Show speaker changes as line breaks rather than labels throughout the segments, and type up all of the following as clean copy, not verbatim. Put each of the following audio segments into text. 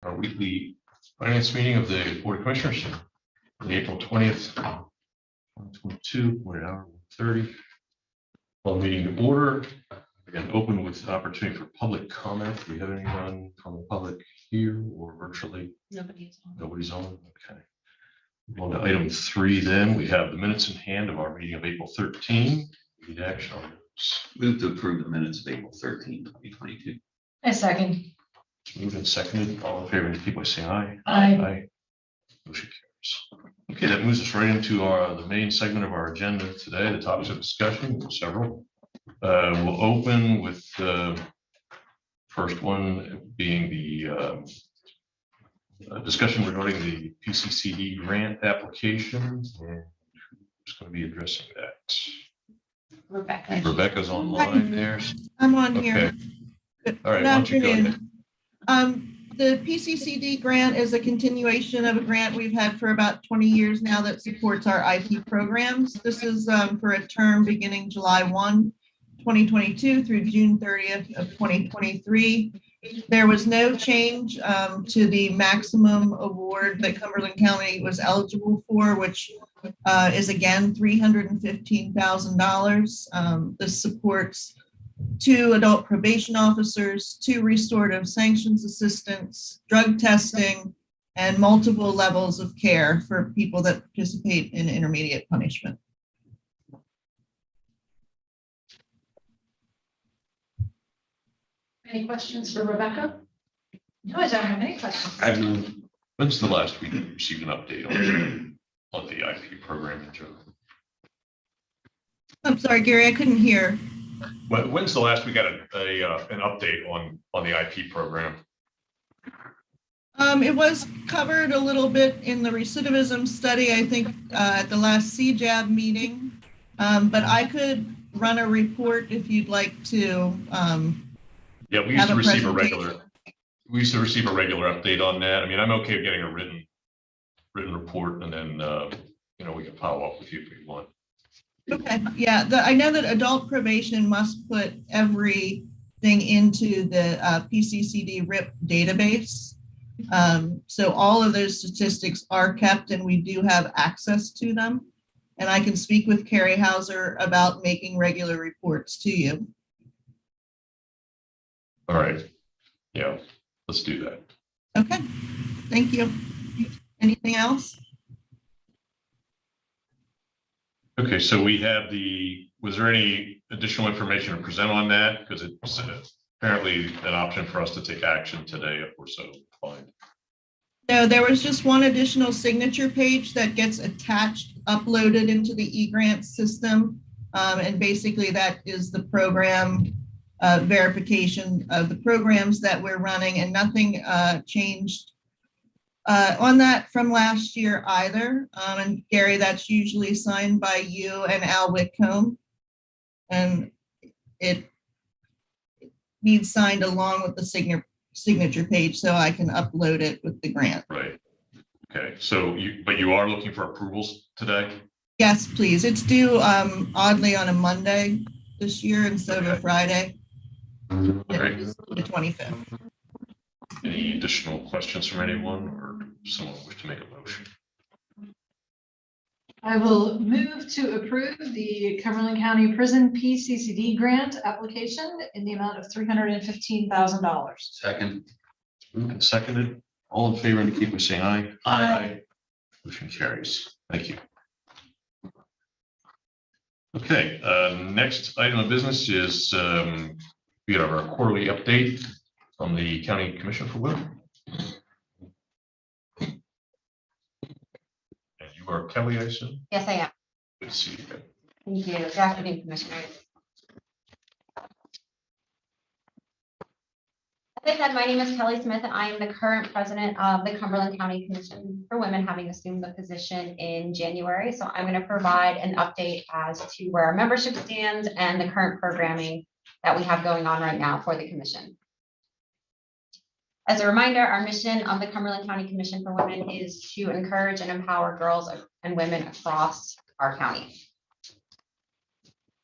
Our weekly finance meeting of the Board of Commissioners, on April 20th, 2022, 1:30. Call the meeting to order. Again, open with opportunity for public comment. Do we have anyone from the public here or virtually? Nobody's on. Okay. On to item 3, then we have the minutes in hand of our meeting of April 13. We need action on those.
Move to approve the minutes of April 13, 2022.
A second.
It's moved and seconded. All in favor, indicate by saying aye.
Aye.
Motion carries. Okay, that moves us right into the main segment of our agenda today, the topics of discussion, several. We'll open with the first one being the discussion regarding the PCC Grant Application. And who's going to be addressing that?
Rebecca.
Rebecca's online there.
I'm on
Okay.
here.
All right,
Good
why don't you go ahead?
afternoon. The PCCD grant is a continuation of a grant we've had for about 20 years now that supports our IP programs. This is for a term beginning July 1, 2022 through June 30th of 2023. There was no change to the maximum award that Cumberland County was eligible for, which is again $315,000. This supports 2 adult probation officers, 2 restorative sanctions assistants, drug testing, and multiple levels of care for people that participate in intermediate punishment.
Any questions for Rebecca? No, I don't have any questions.
When's the last week you received an update on the IP program in general?
I'm sorry, Gary, I couldn't hear.
When's the last we got an update on the IP program?
It was covered a little bit in the recidivism study, I think, at the last CJAB meeting. But I could run a report if you'd like to.
Yeah, we used to receive a regular update on that. I mean, I'm okay with getting a written report, and then we can follow up with you if you want.
Okay, yeah, I know that adult probation must put everything into the PCCD RIP database. So all of those statistics are kept and we do have access to them. And I can speak with Carrie Hauser about making regular reports to you.
All right. Yeah, let's do that.
Okay, thank you. Anything else?
Okay, so we have was there any additional information to present on that? Because it's apparently an option for us to take action today if we're so inclined.
No, there was just one additional signature page that gets attached, uploaded into the eGrant system. And basically that is the program verification of the programs that we're running, and nothing changed on that from last year either. And Gary, that's usually signed by you and Aauw Whitcomb. And it needs signed along with the signature page so I can upload it with the grant.
Right. Okay, so you are looking for approvals today?
Yes, please. It's due oddly on a Monday this year instead of a Friday.
Right.
The 25th.
Any additional questions from anyone, or someone wish to make a motion?
I will move to approve the Cumberland County Prison PCCD Grant Application in the amount of $315,000.
Second.
Moved and seconded. All in favor indicate by saying aye.
Aye.
Motion carries. Thank you. Okay, next item of business is we have our quarterly update from the County Commission for Women. And you are Kelly, I assume?
Yes, I am.
Good to see you.
Thank you. Good afternoon, Commissioners. As I said, my name is Kelly Smith, and I am the current president of the Cumberland County Commission for Women, having assumed the position in January. So I'm going to provide an update as to where our membership stands and the current programming that we have going on right now for the Commission. As a reminder, our mission of the Cumberland County Commission for Women is to encourage and empower girls and women across our county.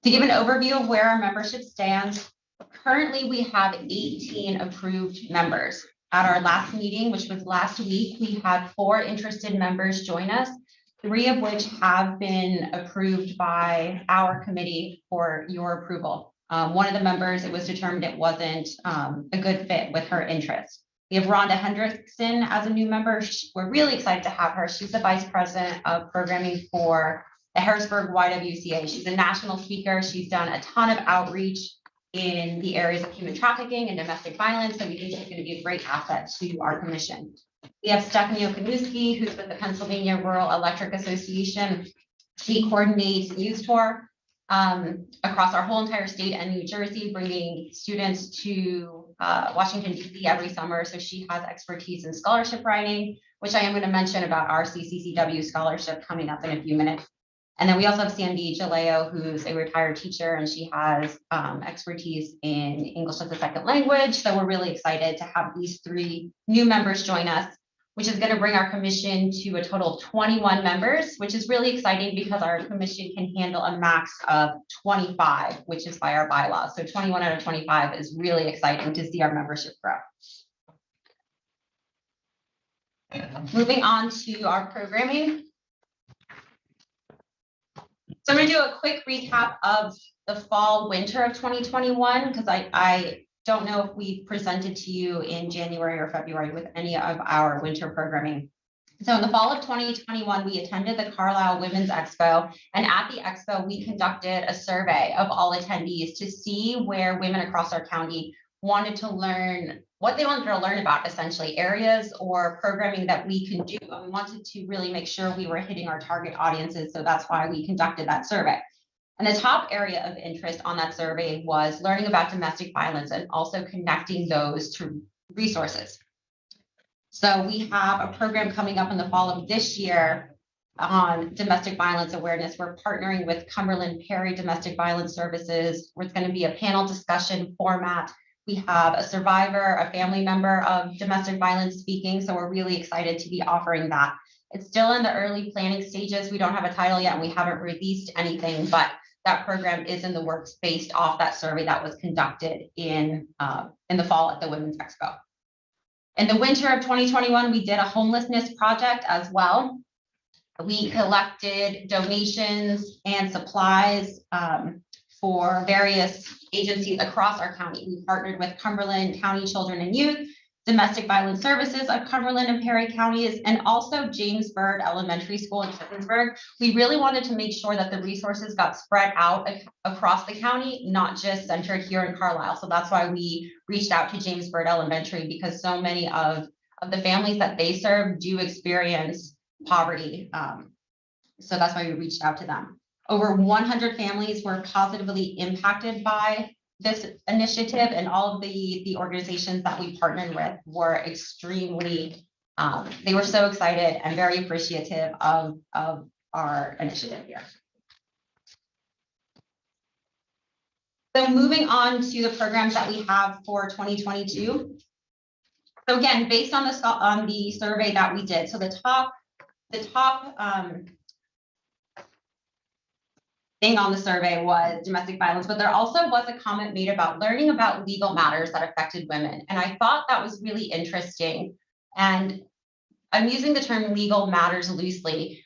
To give an overview of where our membership stands, currently we have 18 approved members. at our last meeting, which was last week, we had 4 interested members join us, 3 of which have been approved by our committee for your approval. One of the members, it was determined it wasn't a good fit with her interests. We have Rhonda Hendrickson as a new member. We're really excited to have her. She's the Vice President of Programming for the Harrisburg YWCA. She's a national speaker. She's done a ton of outreach in the areas of human trafficking and domestic violence, so we think she's going to be a great asset to our commission. We have Stephanie Okanuski, who's with the Pennsylvania Rural Electric Association. She coordinates youth tour across our whole entire state and New Jersey, bringing students to Washington, D.C. every summer. So she has expertise in scholarship writing, which I am going to mention about our CCCW scholarship coming up in a few minutes. And then we also have Sandy Jaleo, who's a retired teacher, and she has expertise in English as a second language. So we're really excited to have these 3 new members join us, which is going to bring our commission to a total of 21 members, which is really exciting because our commission can handle a max of 25, which is by our bylaws. So 21 out of 25 is really exciting to see our membership grow. Moving on to our programming. So I'm going to do a quick recap of the fall winter of 2021 because I don't know if we presented to you in January or February with any of our winter programming. So in the fall of 2021, we attended the Carlisle Women's Expo, and at the Expo, we conducted a survey of all attendees to see where women across our county wanted to learn, what they wanted to learn about, essentially areas or programming that we can do. And we wanted to really make sure we were hitting our target audiences. So that's why we conducted that survey. And the top area of interest on that survey was learning about domestic violence and also connecting those to resources. So we have a program coming up in the fall of this year on domestic violence awareness. We're partnering with Cumberland Perry Domestic Violence Services, where it's going to be a panel discussion format. We have a survivor, a family member of domestic violence speaking. So we're really excited to be offering that. It's still in the early planning stages. We don't have a title yet and we haven't released anything, but that program is in the works based off that survey that was conducted in the fall at the Women's Expo. In the winter of 2021, we did a homelessness project as well. We collected donations and supplies for various agencies across our county. We partnered with Cumberland County Children and Youth, Domestic Violence Services of Cumberland and Perry counties, and also James Byrd Elementary School in Shippensburg. We really wanted to make sure that the resources got spread out across the county, not just centered here in Carlisle. So that's why we reached out to James Byrd Elementary, because so many of the families that they serve do experience poverty. So that's why we reached out to them. Over 100 families were positively impacted by this initiative, and all of the organizations that we partnered with were extremely, they were so excited and very appreciative of our initiative here. So moving on to the programs that we have for 2022. So again, based on the survey that we did, so the top thing on the survey was domestic violence, but there also was a comment made about learning about legal matters that affected women. And I thought that was really interesting. And I'm using the term legal matters loosely.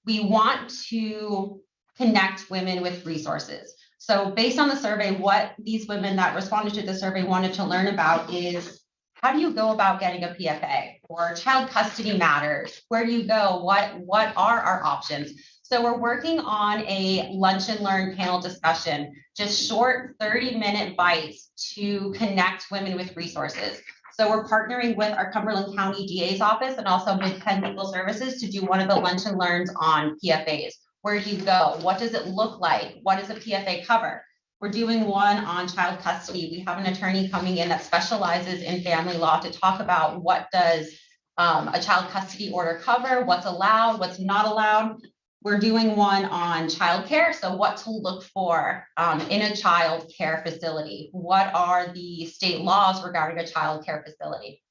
We want to connect women with resources. So based on the survey, what these women that responded to the survey wanted to learn about is, how do you go about getting a PFA, or child custody matters? Where do you go? What are our options? So we're working on a lunch and learn panel discussion, just short 30-minute bites to connect women with resources. So we're partnering with our Cumberland County DA's office and also Mid-Penn Legal Services to do one of the lunch and learns on PFAs. Where do you go? What does it look like? What does a PFA cover? We're doing one on child custody. We have an attorney coming in that specializes in family law to talk about what does a child custody order cover, what's allowed, what's not allowed. We're doing one on childcare, so what to look for in a child care facility. What are the state laws regarding a child care facility?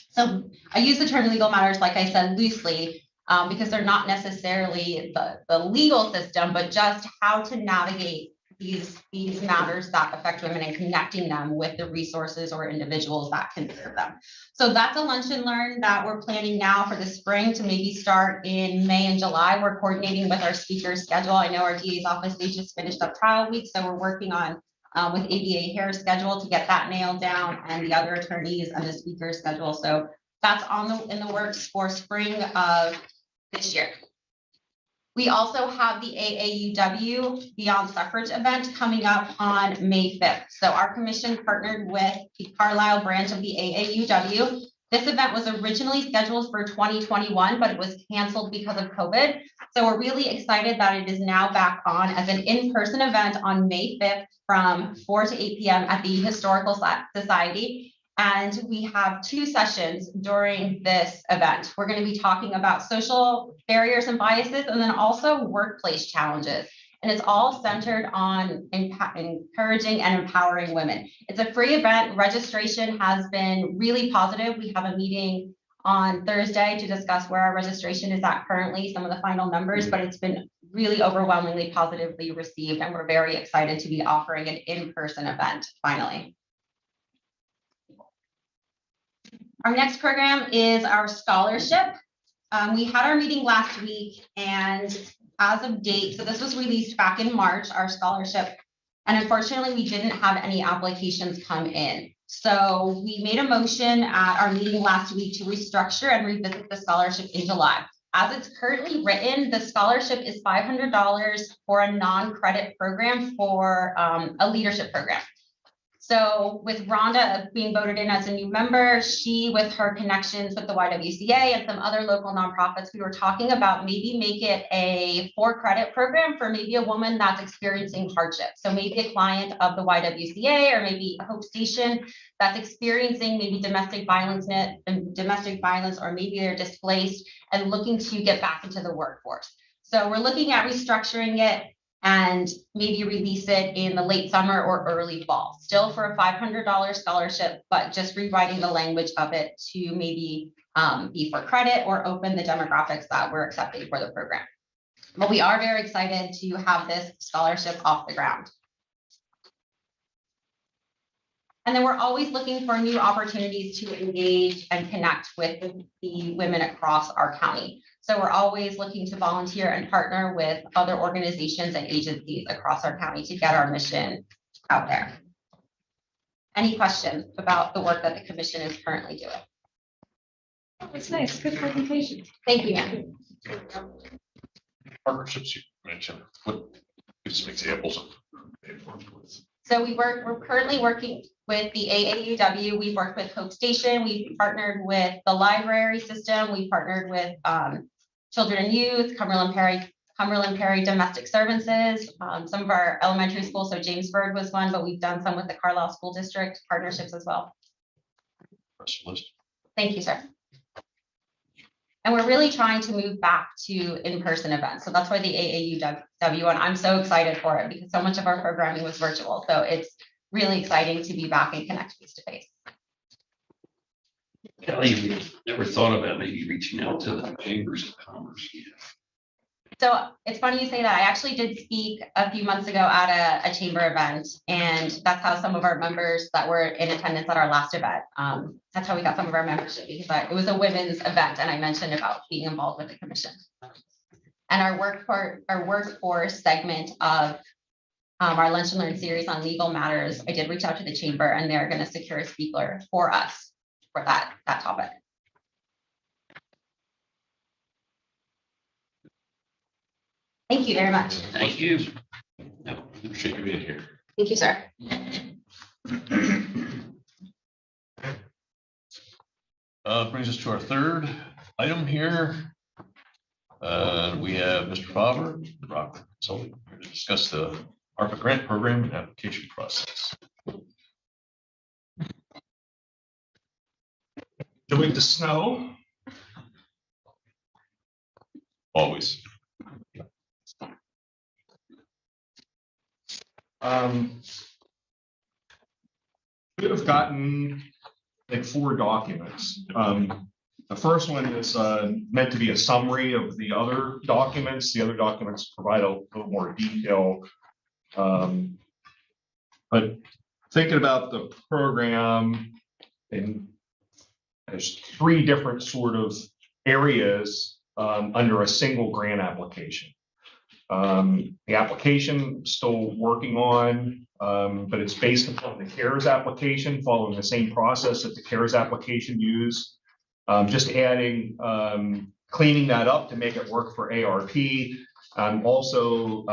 So I use the term legal matters, like I said, loosely, because they're not necessarily the legal system, but just how to navigate these matters that affect women and connecting them with the resources or individuals that can serve them. So that's a lunch and learn that we're planning now for the spring to maybe start in May and July. We're coordinating with our speaker schedule. I know our DA's office, they just finished up trial week, so we're working on with ABA hair schedule to get that nailed down, and the other attorneys and the speaker schedule. So that's in the works for spring of this year. We also have the AAUW Beyond Suffrage event coming up on May 5th. So our commission partnered with the Carlisle branch of the AAUW. This event was originally scheduled for 2021, but it was canceled because of COVID. So we're really excited that it is now back on as an in-person event on May 5th from 4 to 8 p.m. at the Historical Society. And we have 2 sessions during this event. We're going to be talking about social barriers and biases, and then also workplace challenges. And it's all centered on encouraging and empowering women. It's a free event. Registration has been really positive. We have a meeting on Thursday to discuss where our registration is at currently, some of the final numbers, but it's been really overwhelmingly positively received. And we're very excited to be offering an in-person event finally. Our next program is our scholarship. We had our meeting last week, and as of date, so this was released back in March, our scholarship, and unfortunately we didn't have any applications come in. So we made a motion at our meeting last week to restructure and revisit the scholarship in July. As it's currently written, the scholarship is $500 for a non-credit program for a leadership program. So with Rhonda being voted in as a new member, she, with her connections with the YWCA and some other local nonprofits, we were talking about maybe make it a 4-credit program for maybe a woman that's experiencing hardship. So maybe a client of the YWCA or maybe a Hope Station that's experiencing maybe domestic violence, or maybe they're displaced and looking to get back into the workforce. So we're looking at restructuring it and maybe release it in the late summer or early fall, still for a $500 scholarship, but just rewriting the language of it to maybe be for credit or open the demographics that we're accepting for the program. But we are very excited to have this scholarship off the ground. And then we're always looking for new opportunities to engage and connect with the women across our county. So we're always looking to volunteer and partner with other organizations and agencies across our county to get our mission out there. Any questions about the work that the commission is currently doing?
That's nice. Good presentation.
Thank you, ma'am.
Partnerships you mentioned, what, give some examples of they've worked with.
So we're currently working with the AAUW. We've worked with Hope Station. We've partnered with the library system. We partnered with Children and Youth, Cumberland Perry Domestic Services, some of our elementary schools. So Jamesburg was one, but we've done some with the Carlisle School District partnerships as well. Thank you, sir. And we're really trying to move back to in-person events. So that's why the AAUW, and I'm so excited for it because so much of our programming was virtual. So it's really exciting to be back and connect face-to-face.
Kelly, we never thought about maybe reaching out to the chambers of commerce.
So it's funny you say that. I actually did speak a few months ago at a chamber event, and that's how some of our members that were in attendance at our last event, that's how we got some of our membership, because it was a women's event and I mentioned about being involved with the commission. And our workforce segment of our Lunch and Learn series on legal matters, I did reach out to the chamber and they're going to secure a speaker for us for that topic. Thank you very much.
Thank you.
No, appreciate you being here.
Thank you, sir.
Brings us to our third item here. We have Mr. Faber, Rock Consulting, here to discuss the Arpa grant program and application process.
Doing the snow.
Always.
Could have gotten like 4 documents. The first one is meant to be a summary of the other documents. The other documents provide a little more detail But thinking about the program, and there's 3 different sort of areas under a single grant application. The application still working on, but it's based upon the CARES application, following the same process that the CARES application used. Just adding, cleaning that up to make it work for ARP. I'm also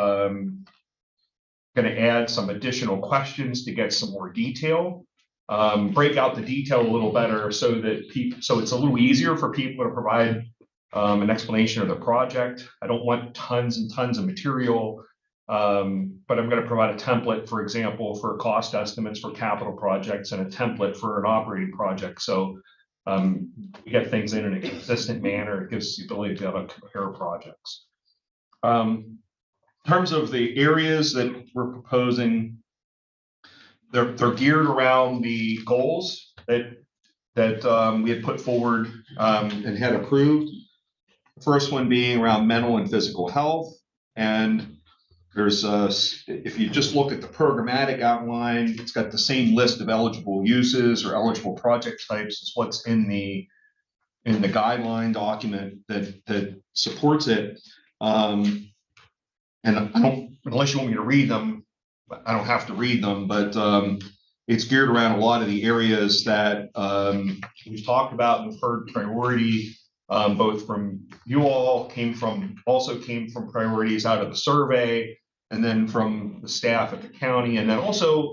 going to add some additional questions to get some more detail. Break out the detail a little better so that so it's a little easier for people to provide an explanation of the project. I don't want tons and tons of material, but I'm going to provide a template, for example, for cost estimates for capital projects and a template for an operating project. So we get things in a consistent manner. It gives us the ability to be able to compare projects. In terms of the areas that we're proposing, they're geared around the goals that we had put forward and had approved. The first one being around mental and physical health. And there's if you just look at the programmatic outline, it's got the same list of eligible uses or eligible project types as what's in the guideline document that supports it. And I don't, unless you want me to read them, I don't have to read them, but it's geared around a lot of the areas that we've talked about and heard priority, both from you all, also came from priorities out of the survey, and then from the staff at the county, and then also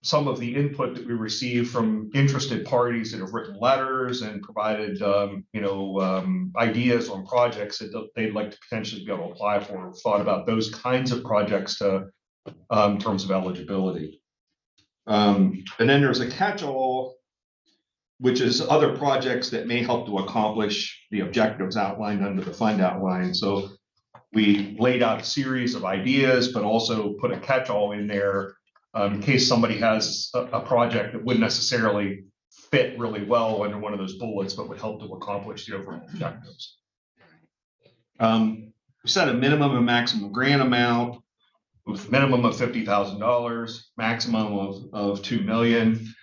some of the input that we received from interested parties that have written letters and provided ideas on projects that they'd like to potentially be able to apply for, or thought about those kinds of projects to in terms of eligibility. And then there's a catch-all, which is other projects that may help to accomplish the objectives outlined under the fund outline. So we laid out a series of ideas, but also put a catch-all in there in case somebody has a project that wouldn't necessarily fit really well under one of those bullets, but would help to accomplish the overall objectives. We set a minimum and maximum grant amount with minimum of $50,000, maximum of $2 million.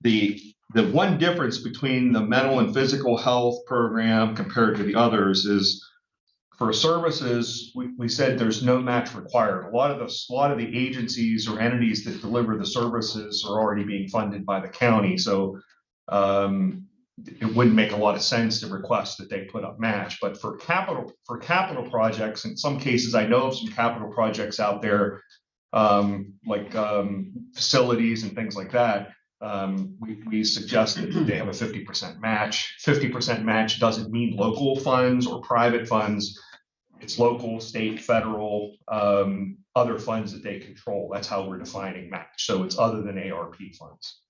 The one difference between the mental and physical health program compared to the others is for services, we said there's no match required. A lot of the agencies or entities that deliver the services are already being funded by the county. So it wouldn't make a lot of sense to request that they put up match. But for capital projects, in some cases, I know of some capital projects out there, like facilities and things like that. We suggested that they have a 50% match. 50% match doesn't mean local funds or private funds. It's local, state, federal, other funds that they control. That's how we're defining match. So it's other than ARP funds.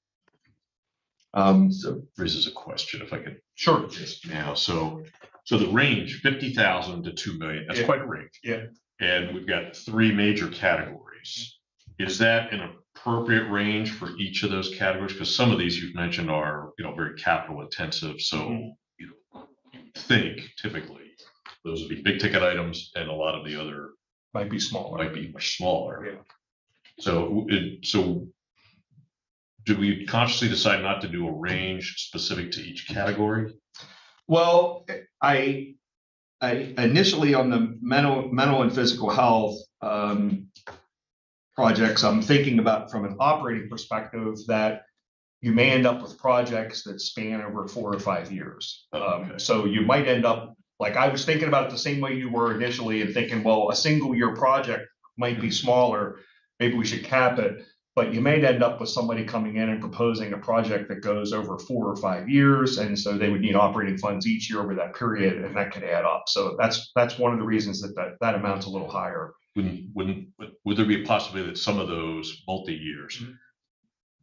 So raises a question, if I could.
Sure.
Just now, so the range 50,000 to 2 million. That's quite a range.
Yeah.
And we've got 3 major categories. Is that an appropriate range for each of those categories? Because some of these you've mentioned are very capital intensive. So think typically those would be big ticket items, and a lot of the other
might be smaller.
Much smaller.
Yeah.
So did we consciously decide not to do a range specific to each category?
Well, I initially on the mental and physical health projects, I'm thinking about from an operating perspective that you may end up with projects that span over 4 or 5 years. So you might end up, like I was thinking about it the same way you were initially, and thinking, well, a single year project might be smaller. Maybe we should cap it. But you may end up with somebody coming in and proposing a project that goes over 4 or 5 years, and so they would need operating funds each year over that period, and that could add up. So that's one of the reasons that amount's a little higher.
Would there be a possibility that some of those multi-years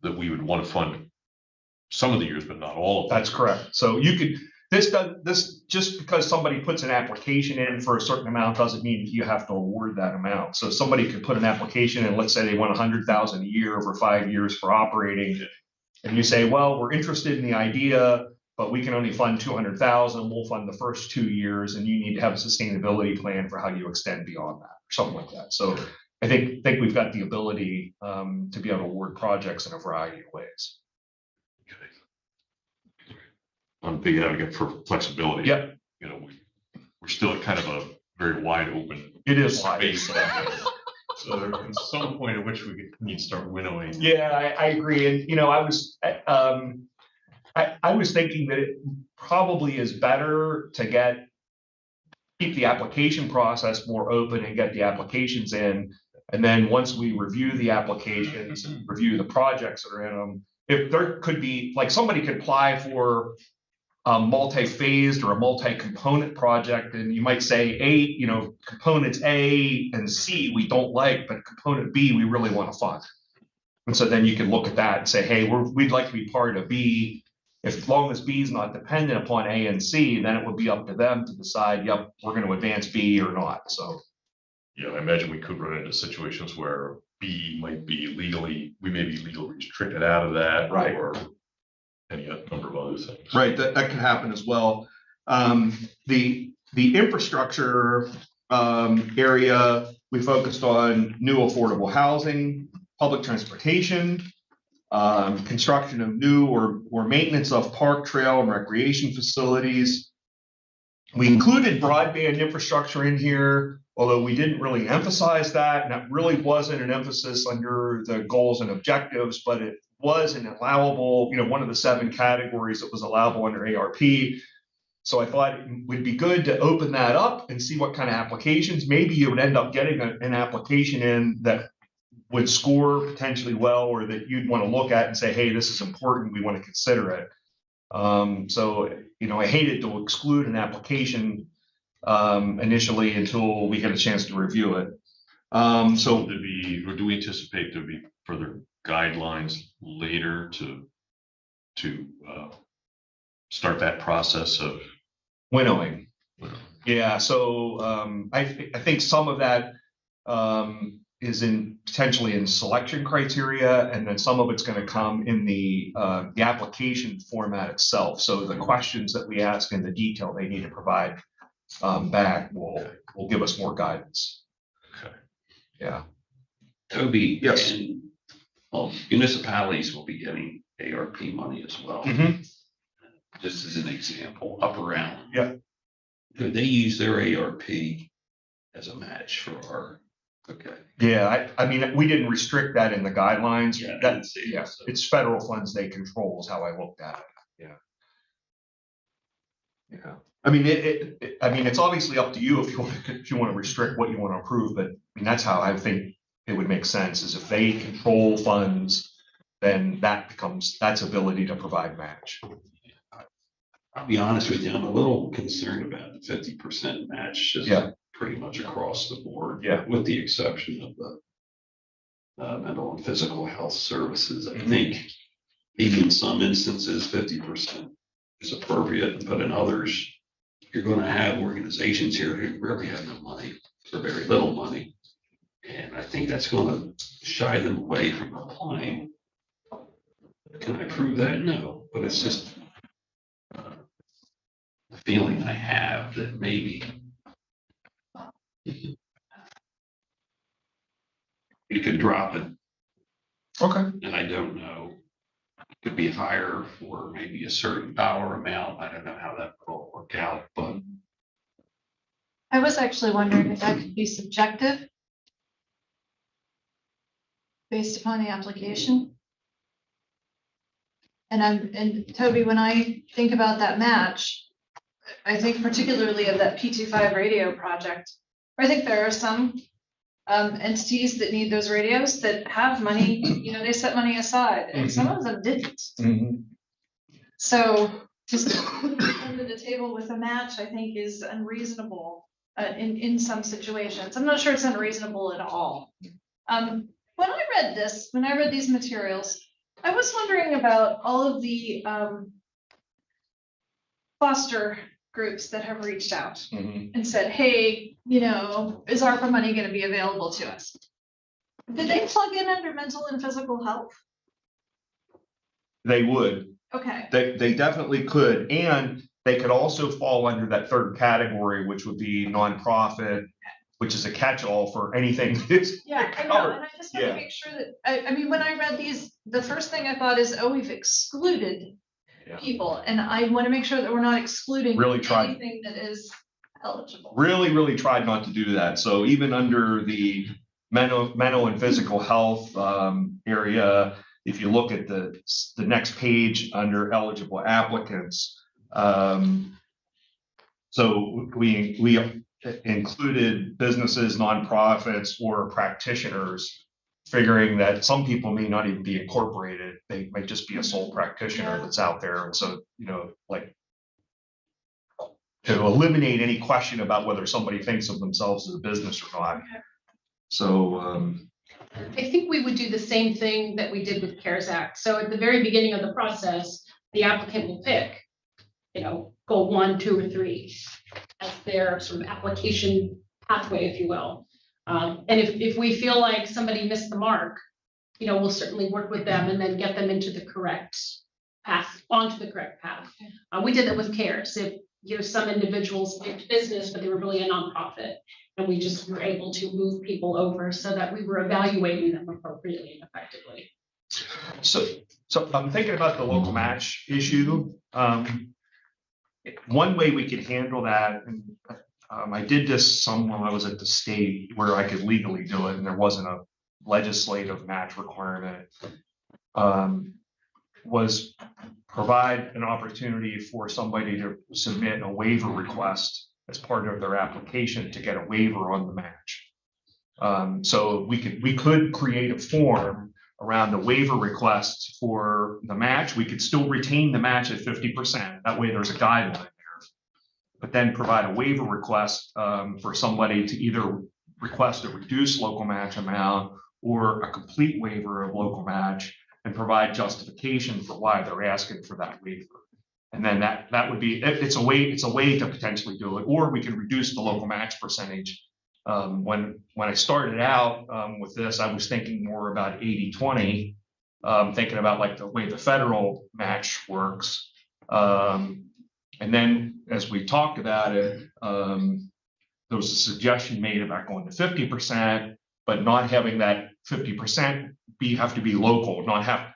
that we would want to fund some of the years, but not all of them?
That's correct. So you could, this just because somebody puts an application in for a certain amount doesn't mean that you have to award that amount. So somebody could put an application in, let's say they want 100,000 a year over 5 years for operating, and you say, well, we're interested in the idea, but we can only fund 200,000. We'll fund the first 2 years, and you need to have a sustainability plan for how you extend beyond that, or something like that. So I think we've got the ability to be able to award projects in a variety of ways.
I'm a big advocate for flexibility.
Yep.
You know, we're still at kind of a very wide open.
It is wide.
Space. So there's some point at which we need to start winnowing.
Yeah, I agree. And, you know, I was thinking that it probably is better to keep the application process more open and get the applications in. And then once we review the applications and review the projects that are in them, if there could be, like, somebody could apply for a multi-phased or a multi-component project, and you might say components A and C we don't like, but component B we really want to fund. And so then you can look at that and say, hey, we'd like to be part of B. As long as B is not dependent upon A and C, then it would be up to them to decide, yep, we're going to advance B or not. So
yeah, I imagine we could run into situations where B might be we may be legally restricted out of that,
right,
or any number of other things.
Right, that can happen as well. The infrastructure area, we focused on new affordable housing, public transportation, construction of new or maintenance of park, trail, and recreation facilities. We included broadband infrastructure in here, although we didn't really emphasize that, and that really wasn't an emphasis under the goals and objectives, but it was an allowable, one of the 7 categories that was allowable under ARP. So I thought it would be good to open that up and see what kind of applications. Maybe you would end up getting an application in that would score potentially well, or that you'd want to look at and say, hey, this is important, we want to consider it. So I hated to exclude an application initially until we get a chance to review it.
So do we anticipate there be further guidelines later to start that process of
winnowing? Yeah, so I think some of that is potentially in selection criteria, and then some of it's going to come in the application format itself. So the questions that we ask and the detail they need to provide back will give us more guidance.
Okay.
Yeah.
Toby.
Yes.
And, municipalities will be getting ARP money as well.
Mm-hmm.
Just as an example, Upper Allen.
Yeah.
Could they use their ARP as a match for our? Okay.
Yeah, I mean, we didn't restrict that in the guidelines.
Yeah,
So. It's federal funds they control is how I looked at it. Yeah. I mean, it's obviously up to you if you want to restrict what you want to approve, but I mean, that's how I think it would make sense, is if they control funds, then that's ability to provide match.
I'll be honest with you, I'm a little concerned about the 50% match, just pretty much across the board, with the exception of the mental and physical health services. I think maybe in some instances 50% is appropriate, but in others, you're going to have organizations here who really have no money or very little money. And I think that's going to shy them away from applying. Can I prove that? No, but it's just the feeling I have that maybe you could drop it.
Okay.
And I don't know. It could be higher for maybe a certain dollar amount. I don't know how that will work out, but
I was actually wondering if that could be subjective based upon the application. And Toby, when I think about that match, I think particularly of that P25 radio project, I think there are some entities that need those radios that have money, they set money aside, and some of them didn't.
Mm-hmm.
So just under the table with a match, I think is unreasonable in some situations. I'm not sure it's unreasonable at all. When I read these materials, I was wondering about all of the foster groups that have reached out and said, hey, is ARPA money going to be available to us? Did they plug in under mental and physical health?
They would.
Okay,
They definitely could, and they could also fall under that third category, which would be nonprofit, which is a catch-all for anything that's
yeah, I know,
covered.
and I just want to
Yeah.
make sure that, I mean, when I read these, the first thing I thought is, oh, we've excluded
Yeah.
people, and I want to make sure that we're not excluding
Really tried.
anything that is eligible.
Really tried not to do that. So even under the mental and physical health area, if you look at the next page under eligible applicants, so we included businesses, nonprofits, or practitioners, figuring that some people may not even be incorporated. They might just be a sole practitioner that's out there. And so, like, to eliminate any question about whether somebody thinks of themselves as a business or not. So,
I think we would do the same thing that we did with CARES Act. So at the very beginning of the process, the applicant will pick, goal 1, 2, or 3 as their sort of application pathway, if you will. And if we feel like somebody missed the mark, we'll certainly work with them and then get them into the correct path, onto the correct path. We did that with CARES. If some individuals picked business, but they were really a nonprofit, and we just were able to move people over so that we were evaluating them appropriately and effectively.
So I'm thinking about the local match issue. One way we could handle that, and I did this when I was at the state where I could legally do it, and there wasn't a legislative match requirement, was provide an opportunity for somebody to submit a waiver request as part of their application to get a waiver on the match. So we could create a form around the waiver request for the match. We could still retain the match at 50%. That way there's a guideline there. But then provide a waiver request for somebody to either request a reduced local match amount or a complete waiver of local match, and provide justification for why they're asking for that waiver. And then that would be, it's a way to potentially do it, or we can reduce the local match percentage. When I started out with this, I was thinking more about 80-20, thinking about like the way the federal match works. And then as we talked about it, there was a suggestion made about going to 50%, but not having that 50% have to be local, not have,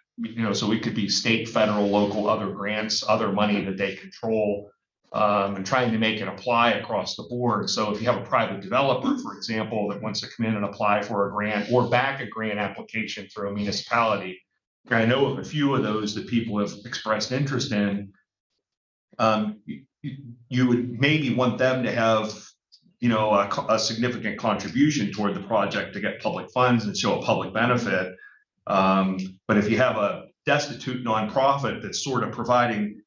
so it could be state, federal, local, other grants, other money that they control, and trying to make it apply across the board. So if you have a private developer, for example, that wants to come in and apply for a grant or back a grant application through a municipality, I know of a few of those that people have expressed interest in. You would maybe want them to have a significant contribution toward the project to get public funds and show a public benefit. But if you have a destitute nonprofit that's sort of providing,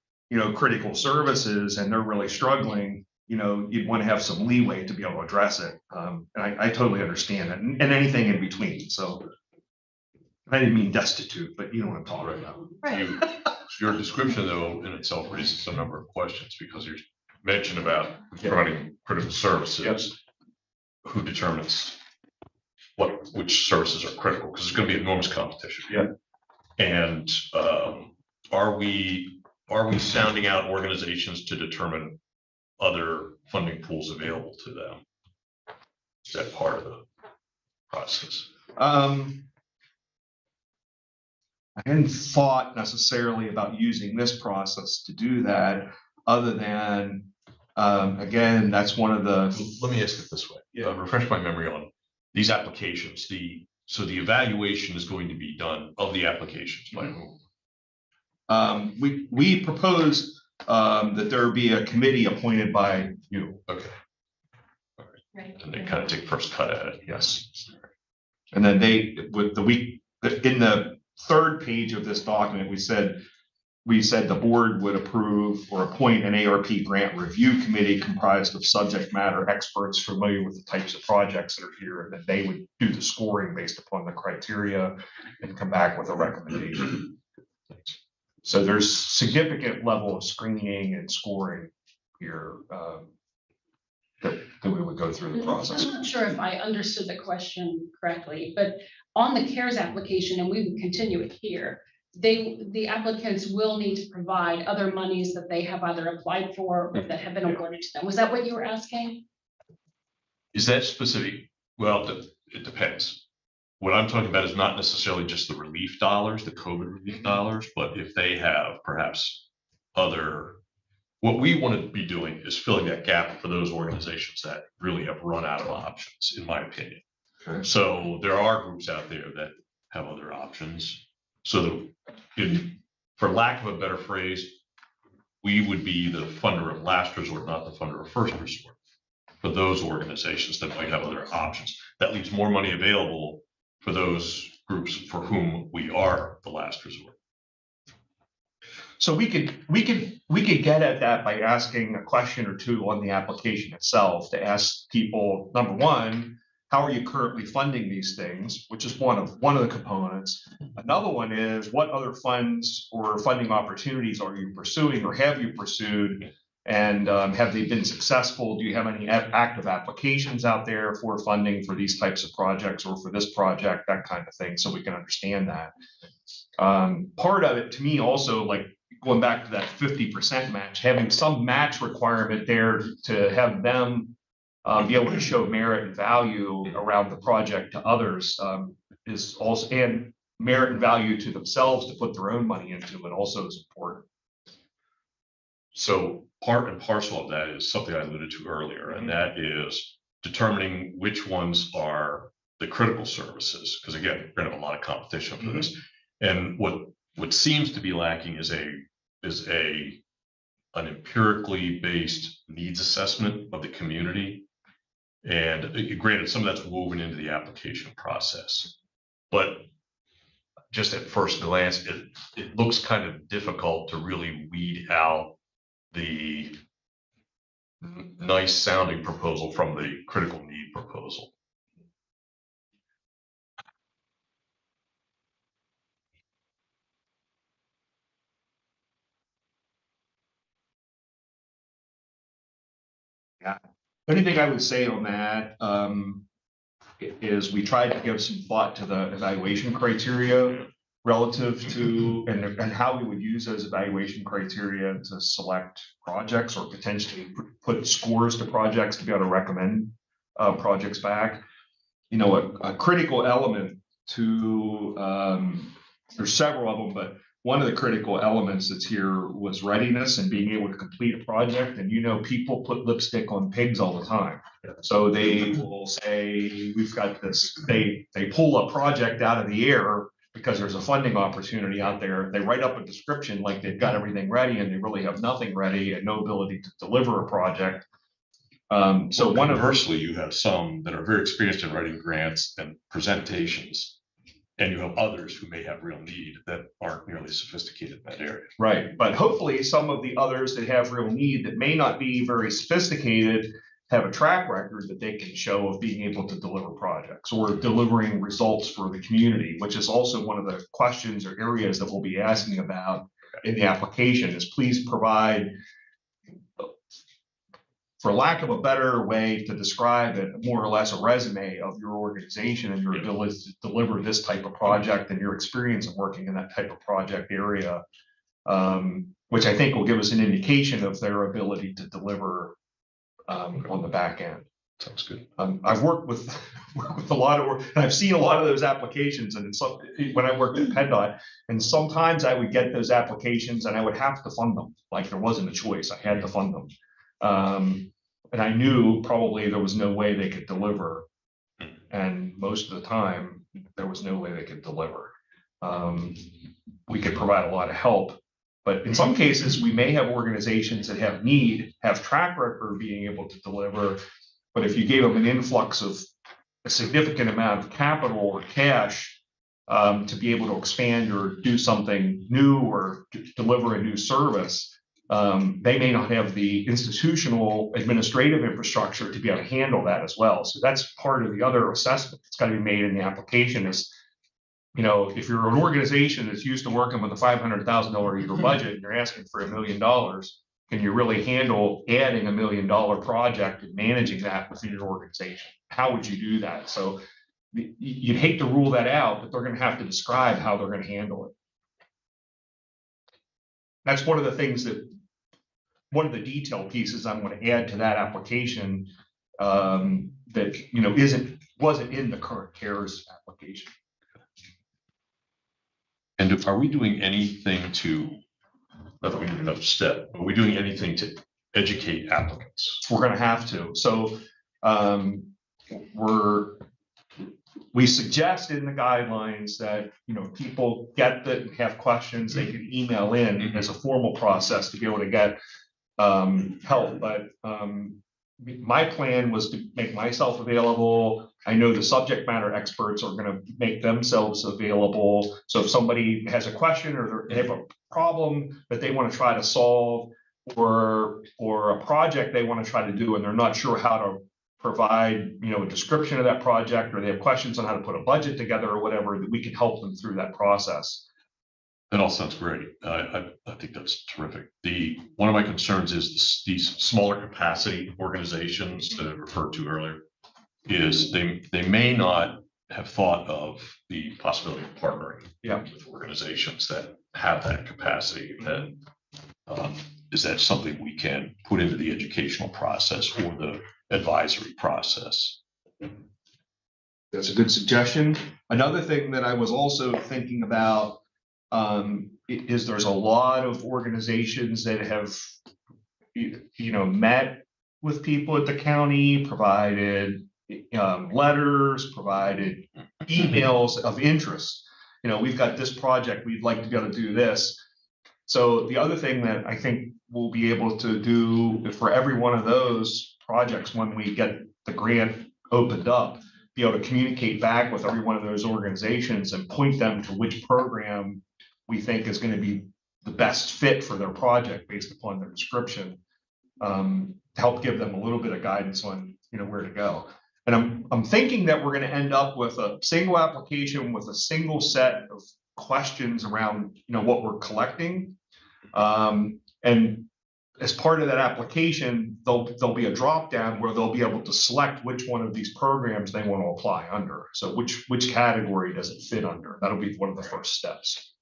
critical services and they're really struggling, you'd want to have some leeway to be able to address it. And I totally understand that, and anything in between. So I didn't mean destitute, but you know what I'm talking about.
Right.
Your description, though, in itself raises a number of questions, because you mentioned about providing critical services.
Yes.
Who determines which services are critical? Because there's going to be enormous competition.
Yeah.
And are we sounding out organizations to determine other funding pools available to them? Is that part of the process?
I hadn't thought necessarily about using this process to do that, other than, again, that's one of the.
Let me ask it this way.
Yeah.
Refresh my memory on these applications. So the evaluation is going to be done of the applications by whom?
We proposed that there be a committee appointed by you.
Okay. All right.
Right.
And they kind of take first cut at it.
Yes. And then in the third page of this document, we said the board would approve or appoint an ARP grant review committee comprised of subject matter experts familiar with the types of projects that are here, and that they would do the scoring based upon the criteria and come back with a recommendation. So there's significant level of screening and scoring here that we would go through the process.
I'm not sure if I understood the question correctly, but on the CARES application, and we would continue it here, the applicants will need to provide other monies that they have either applied for or that have been awarded to them. Was that what you were asking?
Is that specific? Well, it depends. What I'm talking about is not necessarily just the relief dollars, the COVID relief dollars, but if they have perhaps other, what we want to be doing is filling that gap for those organizations that really have run out of options, in my opinion.
Okay.
So there are groups out there that have other options. So for lack of a better phrase, we would be the funder of last resort, not the funder of first resort, for those organizations that might have other options. That leaves more money available for those groups for whom we are the last resort.
So we could get at that by asking a question or two on the application itself to ask people, number one, how are you currently funding these things, which is one of the components. Another one is what other funds or funding opportunities are you pursuing or have you pursued, and have they been successful? Do you have any active applications out there for funding for these types of projects or for this project, that kind of thing, so we can understand that. Part of it to me also, like going back to that 50% match, having some match requirement there to have them be able to show merit and value around the project to others is also, and merit and value to themselves to put their own money into it also is important.
So part and parcel of that is something I alluded to earlier, and that is determining which ones are the critical services. Because again, we're going to have a lot of competition for this. And what seems to be lacking is an empirically based needs assessment of the community. And granted, some of that's woven into the application process, but just at first glance, it looks kind of difficult to really weed out the nice sounding proposal from the critical need proposal.
Yeah. Anything I would say on that is we tried to give some thought to the evaluation criteria relative to and how we would use those evaluation criteria to select projects or potentially put scores to projects to be able to recommend projects back. You know, a critical element to there's several of them, but one of the critical elements that's here was readiness and being able to complete a project. And you know, people put lipstick on pigs all the time. So they will say, we've got this, they pull a project out of the air because there's a funding opportunity out there. They write up a description like they've got everything ready and they really have nothing ready and no ability to deliver a project. So
conversely, you have some that are very experienced in writing grants and presentations, and you have others who may have real need that aren't nearly sophisticated in that area.
Right, but hopefully some of the others that have real need that may not be very sophisticated have a track record that they can show of being able to deliver projects or delivering results for the community, which is also one of the questions or areas that we'll be asking about in the application is please provide, for lack of a better way to describe it, more or less a resume of your organization and your ability to deliver this type of project and your experience of working in that type of project area, which I think will give us an indication of their ability to deliver on the back end.
Sounds good.
I've worked with a lot of work, and I've seen a lot of those applications. And when I worked at PennDOT, and sometimes I would get those applications and I would have to fund them. Like there wasn't a choice; I had to fund them. And I knew probably there was no way they could deliver. And most of the time, there was no way they could deliver. We could provide a lot of help, but in some cases, we may have organizations that have track record of being able to deliver. But if you gave them an influx of a significant amount of capital or cash to be able to expand or do something new or deliver a new service, they may not have the institutional administrative infrastructure to be able to handle that as well. So that's part of the other assessment that's got to be made in the application is, you know, if you're an organization that's used to working with a $500,000 a year budget and you're asking for $1 million, can you really handle adding $1 million project and managing that within your organization? How would you do that? So you'd hate to rule that out, but they're going to have to describe how they're going to handle it. that's one of the things one of the detail pieces I'm going to add to that application that, wasn't in the current CARES application.
And are we doing anything to, not that we need another step, are we doing anything to educate applicants?
We're going to have to. So we suggest in the guidelines that, people get that and have questions, they can email in as a formal process to be able to get help. But my plan was to make myself available. I know the subject matter experts are going to make themselves available. So if somebody has a question or they have a problem that they want to try to solve, or a project they want to try to do and they're not sure how to provide, a description of that project, or they have questions on how to put a budget together or whatever, that we can help them through that process.
That all sounds great. I think that's terrific. One of my concerns is these smaller capacity organizations that I referred to earlier, is they may not have thought of the possibility of partnering with organizations that have that capacity. And is that something we can put into the educational process or the advisory process?
That's a good suggestion. Another thing that I was also thinking about is there's a lot of organizations that have, met with people at the county, provided letters, provided emails of interest. We've got this project, we'd like to be able to do this. So the other thing that I think we'll be able to do for every one of those projects, when we get the grant opened up, be able to communicate back with every one of those organizations and point them to which program we think is going to be the best fit for their project based upon their description, to help give them a little bit of guidance on, where to go. And I'm thinking that we're going to end up with a single application with a single set of questions around, what we're collecting. And as part of that application, there'll be a drop down where they'll be able to select which one of these programs they want to apply under. So which category does it fit under? That'll be one of the first steps.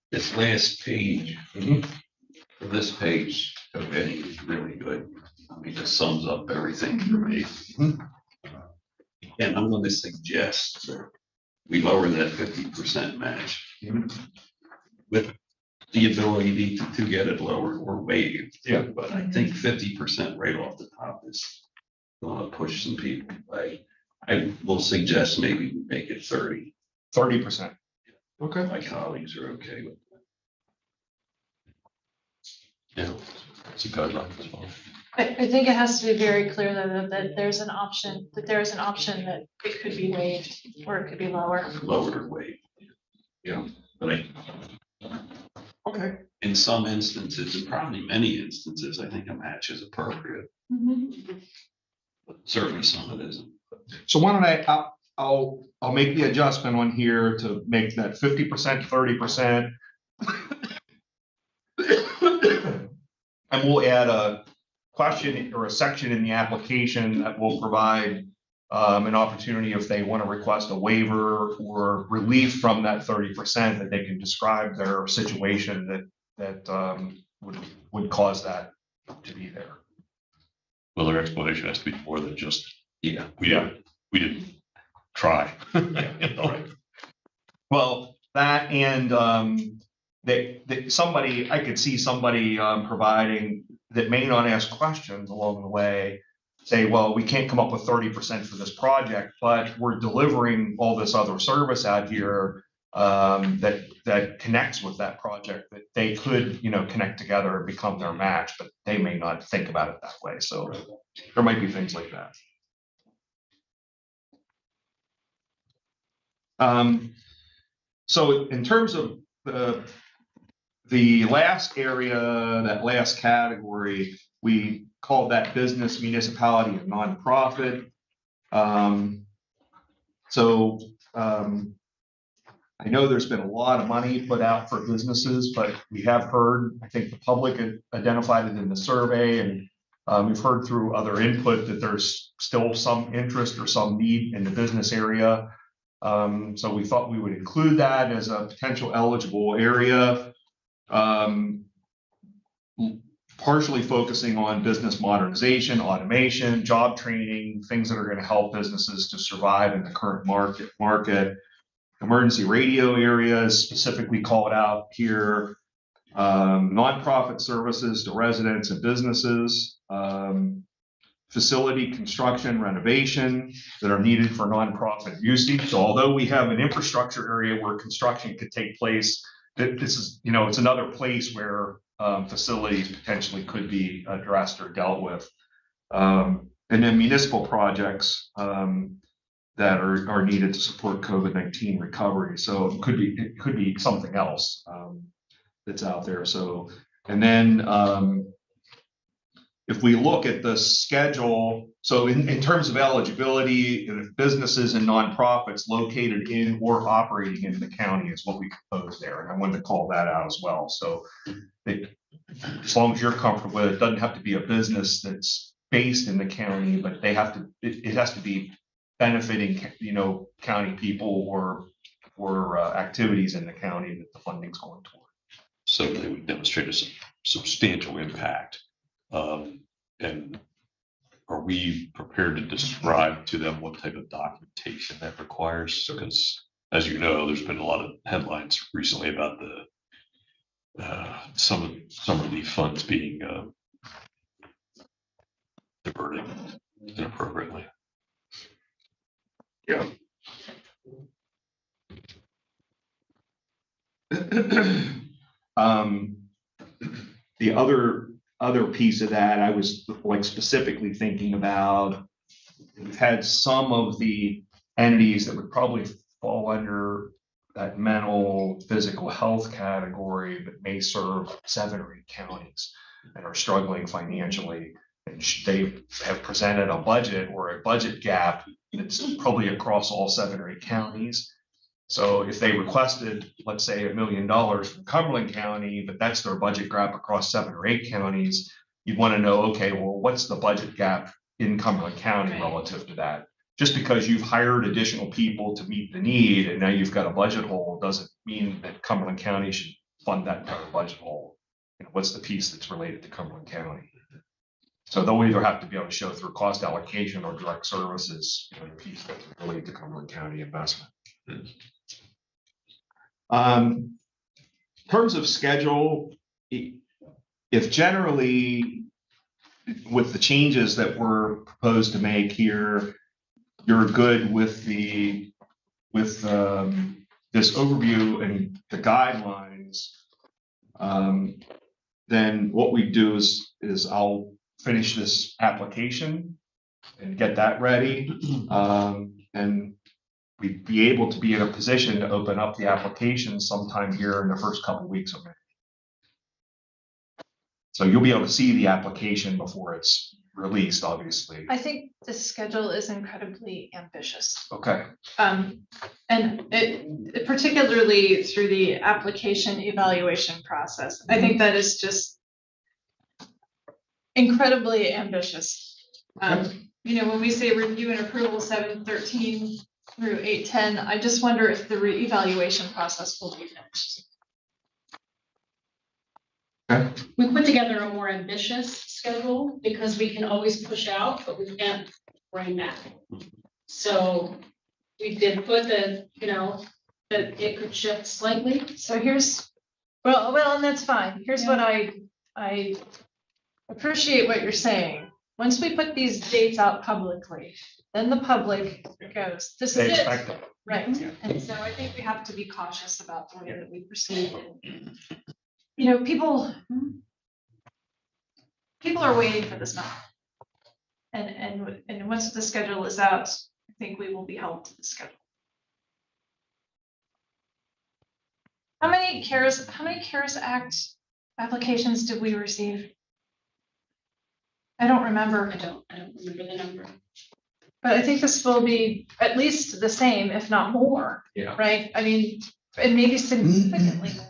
This last page, this page of heading is really good. I mean, it sums up everything for me. And I'm going to suggest we lower that 50% match with the ability to get it lower or waived.
Yeah.
But I think 50% right off the top is going to push some people away. I will suggest maybe we make it 30.
30%. Okay.
My colleagues are okay with that.
Yeah, it's a guideline as well.
I think it has to be very clear that there's an option, that it could be waived or it could be lower.
Lowered or waived. Yeah. But
Okay.
in some instances, and probably many instances, I think a match is appropriate. But certainly some of it isn't.
So why don't I'll make the adjustment on here to make that 50% 30%. And we'll add a question or a section in the application that will provide an opportunity if they want to request a waiver or relief from that 30%, that they can describe their situation that would cause that to be there.
Well, their explanation has to be more than just, we didn't try.
Right. Well, that and I could see somebody providing that may not ask questions along the way, say, well, we can't come up with 30% for this project, but we're delivering all this other service out here that connects with that project, that they could, connect together and become their match, but they may not think about it that way. So there might be things like that. So in terms of the last area, that last category, we called that business, municipality, and nonprofit. I know there's been a lot of money put out for businesses, but we have heard, I think the public identified it in the survey, and we've heard through other input that there's still some interest or some need in the business area. So we thought we would include that as a potential eligible area. Partially focusing on business modernization, automation, job training, things that are going to help businesses to survive in the current market. Emergency radio areas specifically called out here. Nonprofit services to residents and businesses. Facility construction renovation that are needed for nonprofit usage. So although we have an infrastructure area where construction could take place, this is, it's another place where facilities potentially could be addressed or dealt with. And then municipal projects that are needed to support COVID-19 recovery. So it could be something else that's out there. So, and then if we look at the schedule, so in terms of eligibility, businesses and nonprofits located in or operating in the county is what we proposed there. And I wanted to call that out as well. So as long as you're comfortable with it, it doesn't have to be a business that's based in the county, but they have to, it has to be benefiting, county people or activities in the county that the funding's going toward.
So they would demonstrate a substantial impact. And are we prepared to describe to them what type of documentation that requires? Because as you know, there's been a lot of headlines recently about the some relief funds being diverted inappropriately.
Yeah. The other piece of that, I was like specifically thinking about, we've had some of the entities that would probably fall under that mental physical health category, but may serve 7 or 8 counties and are struggling financially. And they have presented a budget or a budget gap that's probably across all 7 or 8 counties. So if they requested, let's say, $1 million from Cumberland County, but that's their budget gap across 7 or 8 counties, you'd want to know, okay, well, what's the budget gap in Cumberland County relative to that? Just because you've hired additional people to meet the need and now you've got a budget hole doesn't mean that Cumberland County should fund that entire budget hole. What's the piece that's related to Cumberland County? So they'll either have to be able to show through cost allocation or direct services, the piece that's related to Cumberland County investment. In terms of schedule, if generally with the changes that were proposed to make here, you're good with this overview and the guidelines, then what we do is I'll finish this application and get that ready, and we'd be able to be in a position to open up the application sometime here in the first couple of weeks of May. So you'll be able to see the application before it's released, obviously.
I think the schedule is incredibly ambitious.
Okay.
And it particularly through the application evaluation process. I think that is just incredibly ambitious. When we say review and approval 713 through 810, I just wonder if the reevaluation process will be finished.
Okay.
We put together a more ambitious schedule because we can always push out, but we can't bring back. So we did put that it could shift slightly.
So here's, and that's fine. Here's what I appreciate what you're saying. Once we put these dates out publicly, then the public goes, this is it. Right.
Yeah.
And so I think we have to be cautious about the way that we proceed. People are waiting for this now. And once the schedule is out, I think we will be held to the schedule. How many CARES Act applications did we receive? I don't remember.
I don't remember the number.
But I think this will be at least the same, if not more.
Yeah.
Right? I mean, and maybe significantly more.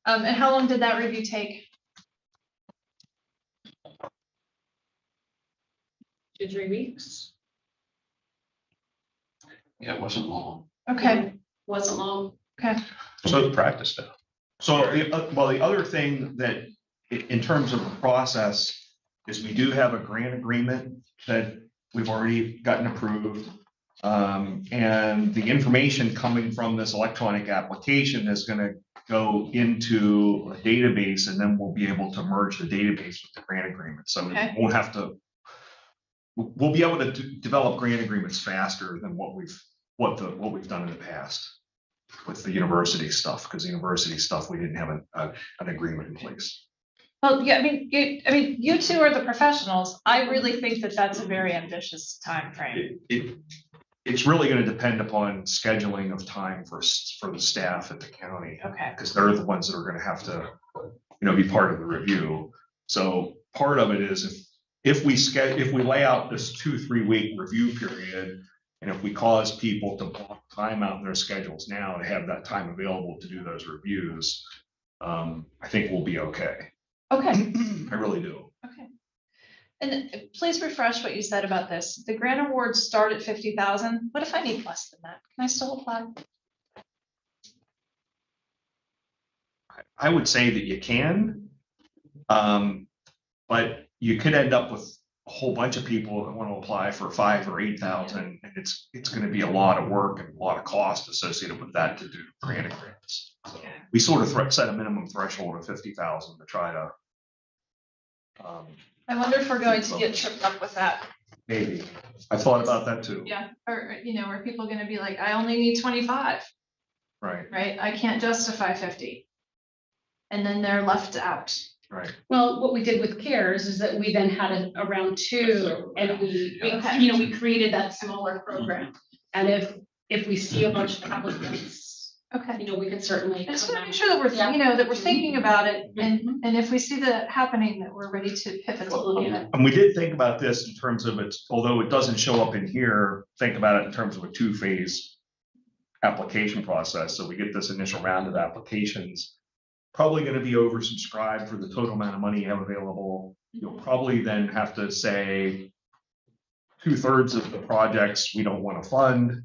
And how long did that review take?
2-3 weeks.
Yeah, it wasn't long.
Okay.
Wasn't long.
Okay.
So practice now.
So, the other thing that, in terms of the process, is we do have a grant agreement that we've already gotten approved. And the information coming from this electronic application is gonna go into a database, and then we'll be able to merge the database with the grant agreement. So we
Okay.
won't have to, we'll be able to develop grant agreements faster than what we've done in the past with the university stuff, because the university stuff, we didn't have an agreement in place.
Well, yeah, you two are the professionals. I really think that that's a very ambitious timeframe.
It's really going to depend upon scheduling of time for the staff at the county,
Okay.
because they're the ones that are going to have to, be part of the review. So part of it is if we lay out this 2-3 week review period, and if we cause people to block time out in their schedules now to have that time available to do those reviews, I think we'll be okay.
Okay.
I really do.
Okay. And please refresh what you said about this. The grant awards start at 50,000. What if I need less than that? Can I still apply?
I would say that you can, but you could end up with a whole bunch of people that want to apply for 5,000 or 8,000, and it's going to be a lot of work and a lot of cost associated with that to do grants. So we sort of set a minimum threshold of 50,000 to try to.
I wonder if we're going to get tripped up with that.
Maybe. I thought about that too.
Yeah. Or, are people going to be like, I only need 25,
Right,
right? I can't justify 50. And then they're left out.
right.
Well, what we did with CARES is that we then had a round two, and we created that smaller program. And if we see a bunch of applicants,
Okay.
we could certainly.
I just
come
want to make
back.
sure that we're, that we're thinking about it,
Mhm.
and if we see that happening, that we're ready to pivot a little bit.
And we did think about this in terms of although it doesn't show up in here, think about it in terms of a 2-phase application process. So we get this initial round of applications, probably going to be oversubscribed for the total amount of money you have available. You'll probably then have to say 2/3 of the projects we don't want to fund.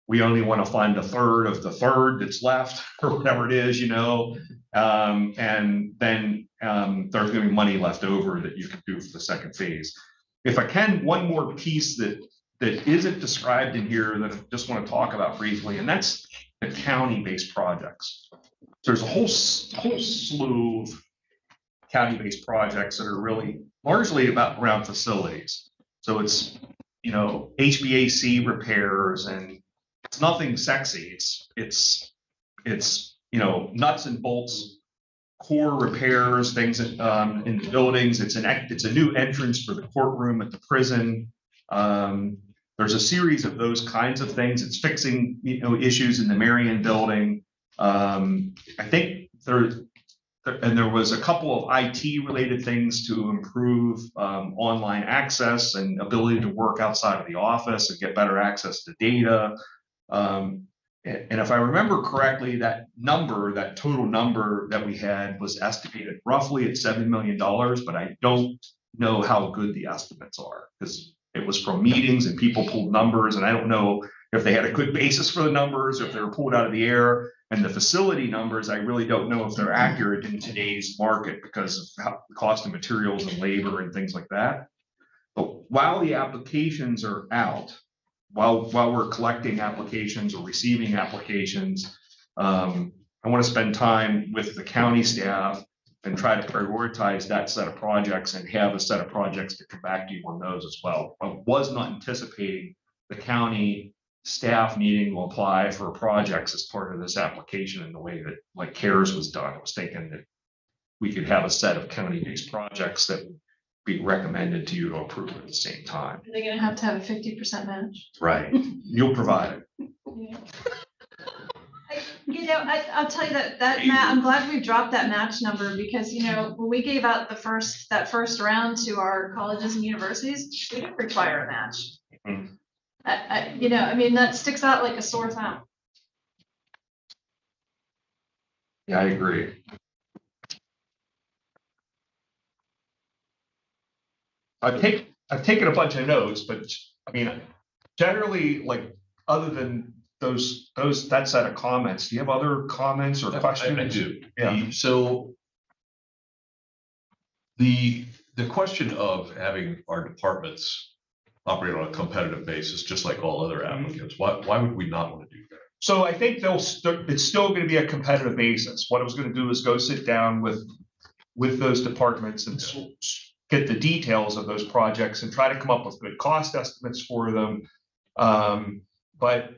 We only want to fund 1/3 of the third that's left, or whatever it is, and then there's going to be money left over that you can do for the second phase. If I can, one more piece that isn't described in here that I just want to talk about briefly, and that's the county-based projects. So there's a whole slew of county-based projects that are really largely around facilities. So it's, HVAC repairs, and it's nothing sexy. It's nuts and bolts, core repairs, things in the buildings. It's a new entrance for the courtroom at the prison. There's a series of those kinds of things. It's fixing, issues in the Marion building. I think there was a couple of IT related things to improve online access and ability to work outside of the office and get better access to data. And if I remember correctly, that total number that we had was estimated roughly at $7 million, but I don't know how good the estimates are, because it was from meetings and people pulled numbers, and I don't know if they had a good basis for the numbers or if they were pulled out of the air. And the facility numbers, I really don't know if they're accurate in today's market because of the cost of materials and labor and things like that. But while the applications are out, while we're collecting applications or receiving applications, I want to spend time with the county staff and try to prioritize that set of projects and have a set of projects to come back to you on those as well. I was not anticipating the county staff needing to apply for projects as part of this application in the way that like CARES was done. I was thinking that we could have a set of county-based projects that would be recommended to you to approve at the same time.
Are they going to have a 50% match?
Right. You'll provide it.
Yeah. I'll tell you that I'm glad we dropped that match number, because when we gave out that first round to our colleges and universities, we didn't require a match.
Mhm.
That sticks out like a sore thumb.
Yeah, I agree. I've taken a bunch of notes, but generally, like, other than that set of comments. Do you have other comments or questions?
I do.
Yeah.
So the question of having our departments operate on a competitive basis, just like all other applicants, why would we not want to do that?
So I think it's still going to be a competitive basis. What I was going to do is go sit down with those departments and get the details of those projects and try to come up with good cost estimates for them. But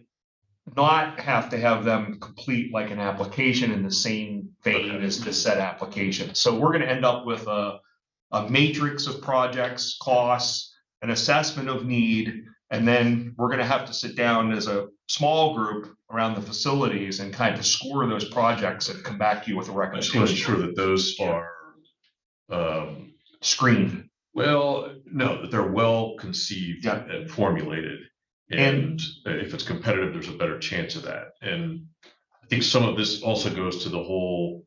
not have to have them complete like an application in the same vein as the said application. So we're going to end up with a matrix of projects, costs, an assessment of need, and then we're going to have to sit down as a small group around the facilities and kind of score those projects and come back to you with a
I just want to
recommendation.
ensure that those are
Screened.
well, no, that they're well conceived and formulated. And if it's competitive, there's a better chance of that. And I think some of this also goes to the whole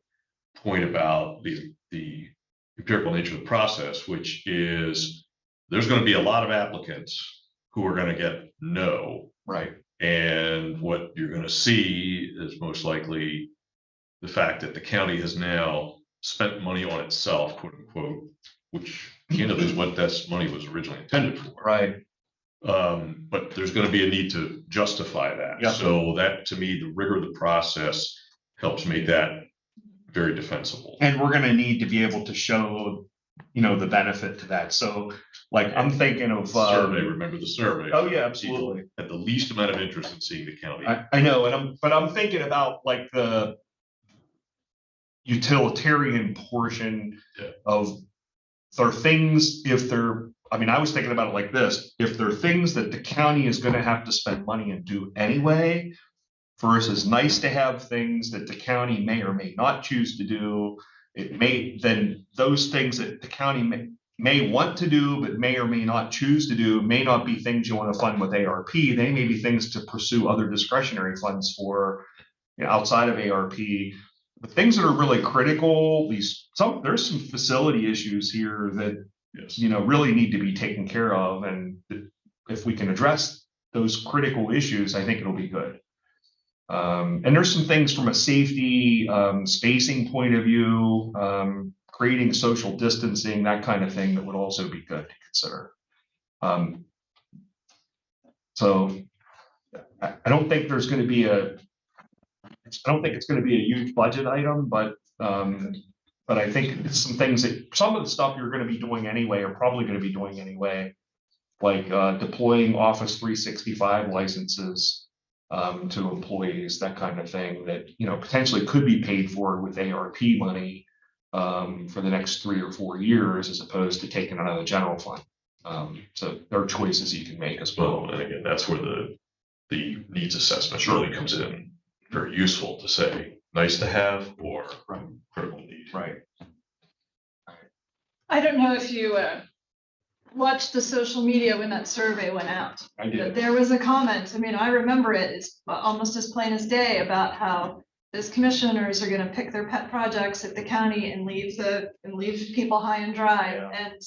point about the empirical nature of the process, which is there's going to be a lot of applicants who are going to get no.
Right.
And what you're going to see is most likely the fact that the county has now spent money on itself, quote unquote, which candidly is what that money was originally intended for.
Right.
But there's going to be a need to justify that.
Yep.
So that, to me, the rigor of the process helps make that very defensible.
And we're going to need to be able to show, the benefit to that. So like, I'm thinking of,
Survey, remember the survey?
oh yeah, absolutely.
Had the least amount of interest in seeing the county.
I know, but I'm thinking about like the utilitarian portion of there are things I was thinking about it like this, if there are things that the county is going to have to spend money and do anyway, versus nice to have things that the county may or may not choose to do, then those things that the county may want to do, but may or may not choose to do, may not be things you want to fund with ARP. They may be things to pursue other discretionary funds for outside of ARP. The things that are really critical, there's some facility issues here that really need to be taken care of. And if we can address those critical issues, I think it'll be good. And there's some things from a safety, spacing point of view, creating social distancing, that kind of thing that would also be good to consider. So I don't think there's going to be I don't think it's going to be a huge budget item, but I think it's some things some of the stuff you're going to be doing anyway, are probably going to be doing anyway, like deploying Office 365 licenses to employees, that kind of thing that, potentially could be paid for with ARP money for the next 3 or 4 years, as opposed to taking it out of the general fund. So there are choices you can make as well.
Well, and again, that's where the needs assessment really comes in. Very useful to say nice to have or critical need.
Right.
I don't know if you watched the social media when that survey went out.
I did.
There was a comment, I remember it, it's almost as plain as day, about how those commissioners are gonna pick their pet projects at the county and leave people high and dry.
Yeah.
And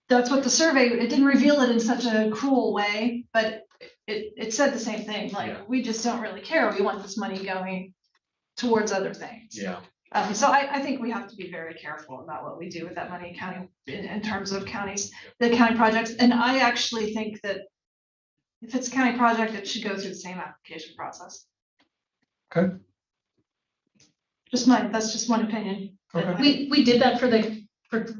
that's what the survey, it didn't reveal it in such a cruel way, but it said the same thing, like, we just don't really care, we want this money going towards other things.
Yeah.
So I think we have to be very careful about what we do with that money in terms of the county projects. And I actually think that if it's a county project, it should go through the same application process.
Okay.
That's just one opinion.
Okay.
We did that for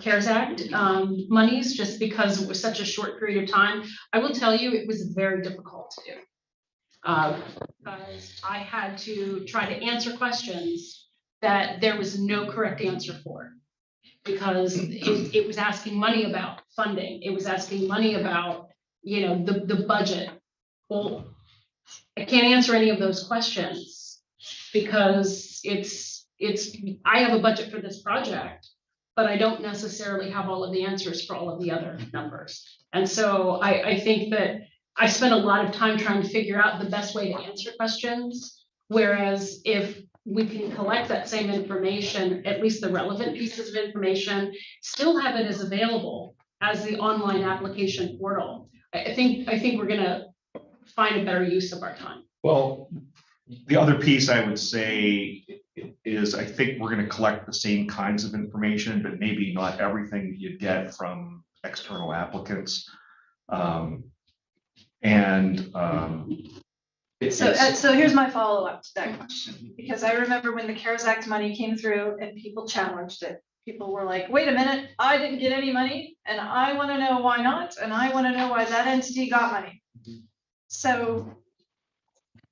CARES Act monies, just because it was such a short period of time. I will tell you, it was very difficult to do. Because I had to try to answer questions that there was no correct answer for, because it was asking money about funding. It was asking money about, the budget. Well, I can't answer any of those questions because I have a budget for this project, but I don't necessarily have all of the answers for all of the other numbers. And so I think that I spent a lot of time trying to figure out the best way to answer questions. Whereas if we can collect that same information, at least the relevant pieces of information, still have it as available as the online application portal, I think we're gonna find a better use of our time.
Well, the other piece I would say is I think we're going to collect the same kinds of information, but maybe not everything that you get from external applicants.
So here's my follow-up to that question, because I remember when the CARES Act money came through and people challenged it. People were like, wait a minute, I didn't get any money, and I want to know why not, and I want to know why that entity got money. So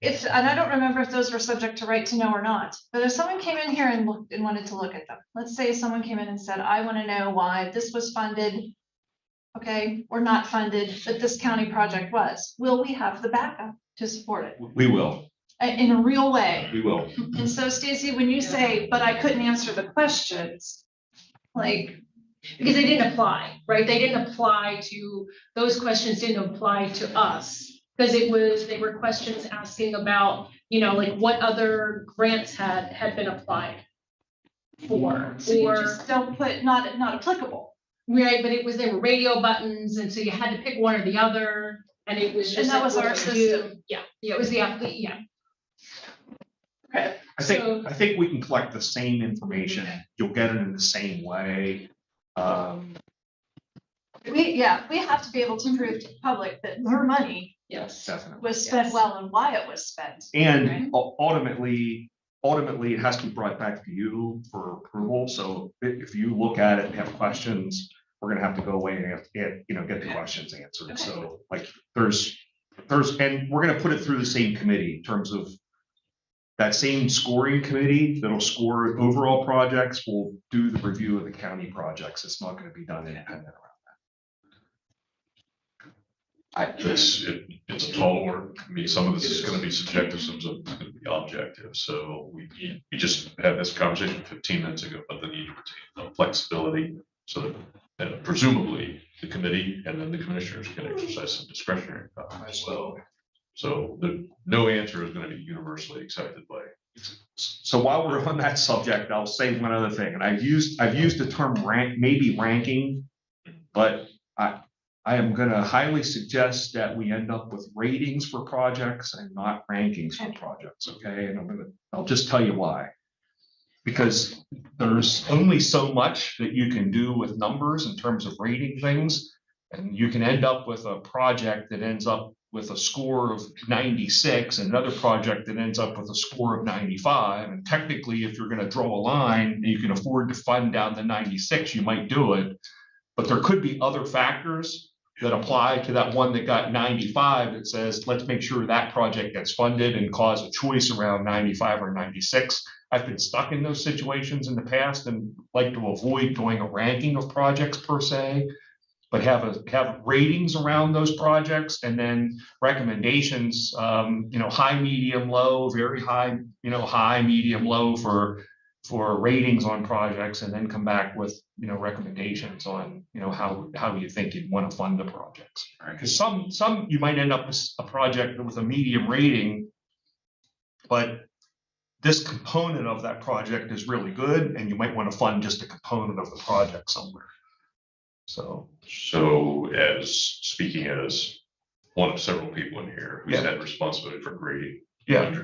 and I don't remember if those were subject to right to know or not, but if someone came in here and wanted to look at them, let's say someone came in and said, I want to know why this was funded, okay, or not funded, but this county project was, will we have the backup to support it
We will.
in a real way?
We will.
And so Stacy, when you say, but I couldn't answer the questions, like,
Because they didn't apply, right? They didn't apply to, those questions didn't apply to us. Because they were questions asking about, like what other grants had been applied for.
so you
Or,
just don't put not applicable.
right, but they were radio buttons, and so you had to pick one or the other, and it was just.
And that
like,
was
what
our
do we do?
system.
Yeah, it was the athlete, yeah.
Okay.
I think we can collect the same information. You'll get it in the same way.
We have to be able to prove to the public that their money
Yes.
Definitely.
was spent
Yes.
well and why it was spent.
And ultimately, it has to be brought back to you for approval. So if you look at it and have questions, we're gonna have to go away and get the questions answered.
Okay.
So like and we're gonna put it through the same committee in terms of that same scoring committee that'll score overall projects will do the review of the county projects. It's not gonna be done independent around.
It's a tall order. I mean, some of this is gonna be subjective, some of it's gonna be objective. So we just had this conversation 15 minutes ago, but the need to retain the flexibility so that presumably the committee and then the commissioners can exercise some discretionary power as well. So no answer is gonna be universally accepted by.
So while we're on that subject, I'll say one other thing, and I've used the term ranking, but I am going to highly suggest that we end up with ratings for projects and not rankings for projects. Okay, and I'll just tell you why. Because there's only so much that you can do with numbers in terms of rating things, and you can end up with a project that ends up with a score of 96 and another project that ends up with a score of 95. And technically, if you're going to draw a line and you can afford to fund down to 96, you might do it. But there could be other factors that apply to that one that got 95 that says, let's make sure that project gets funded and cause a choice around 95 or 96. I've been stuck in those situations in the past and like to avoid doing a ranking of projects per se, but have ratings around those projects and then recommendations, high, medium, low, very high, high, medium, low for ratings on projects, and then come back with recommendations on how you think you'd want to fund the projects. Because some you might end up with a project with a medium rating, but this component of that project is really good, and you might want to fund just a component of the project somewhere. So
Speaking as one of several people in here who's had responsibility for grading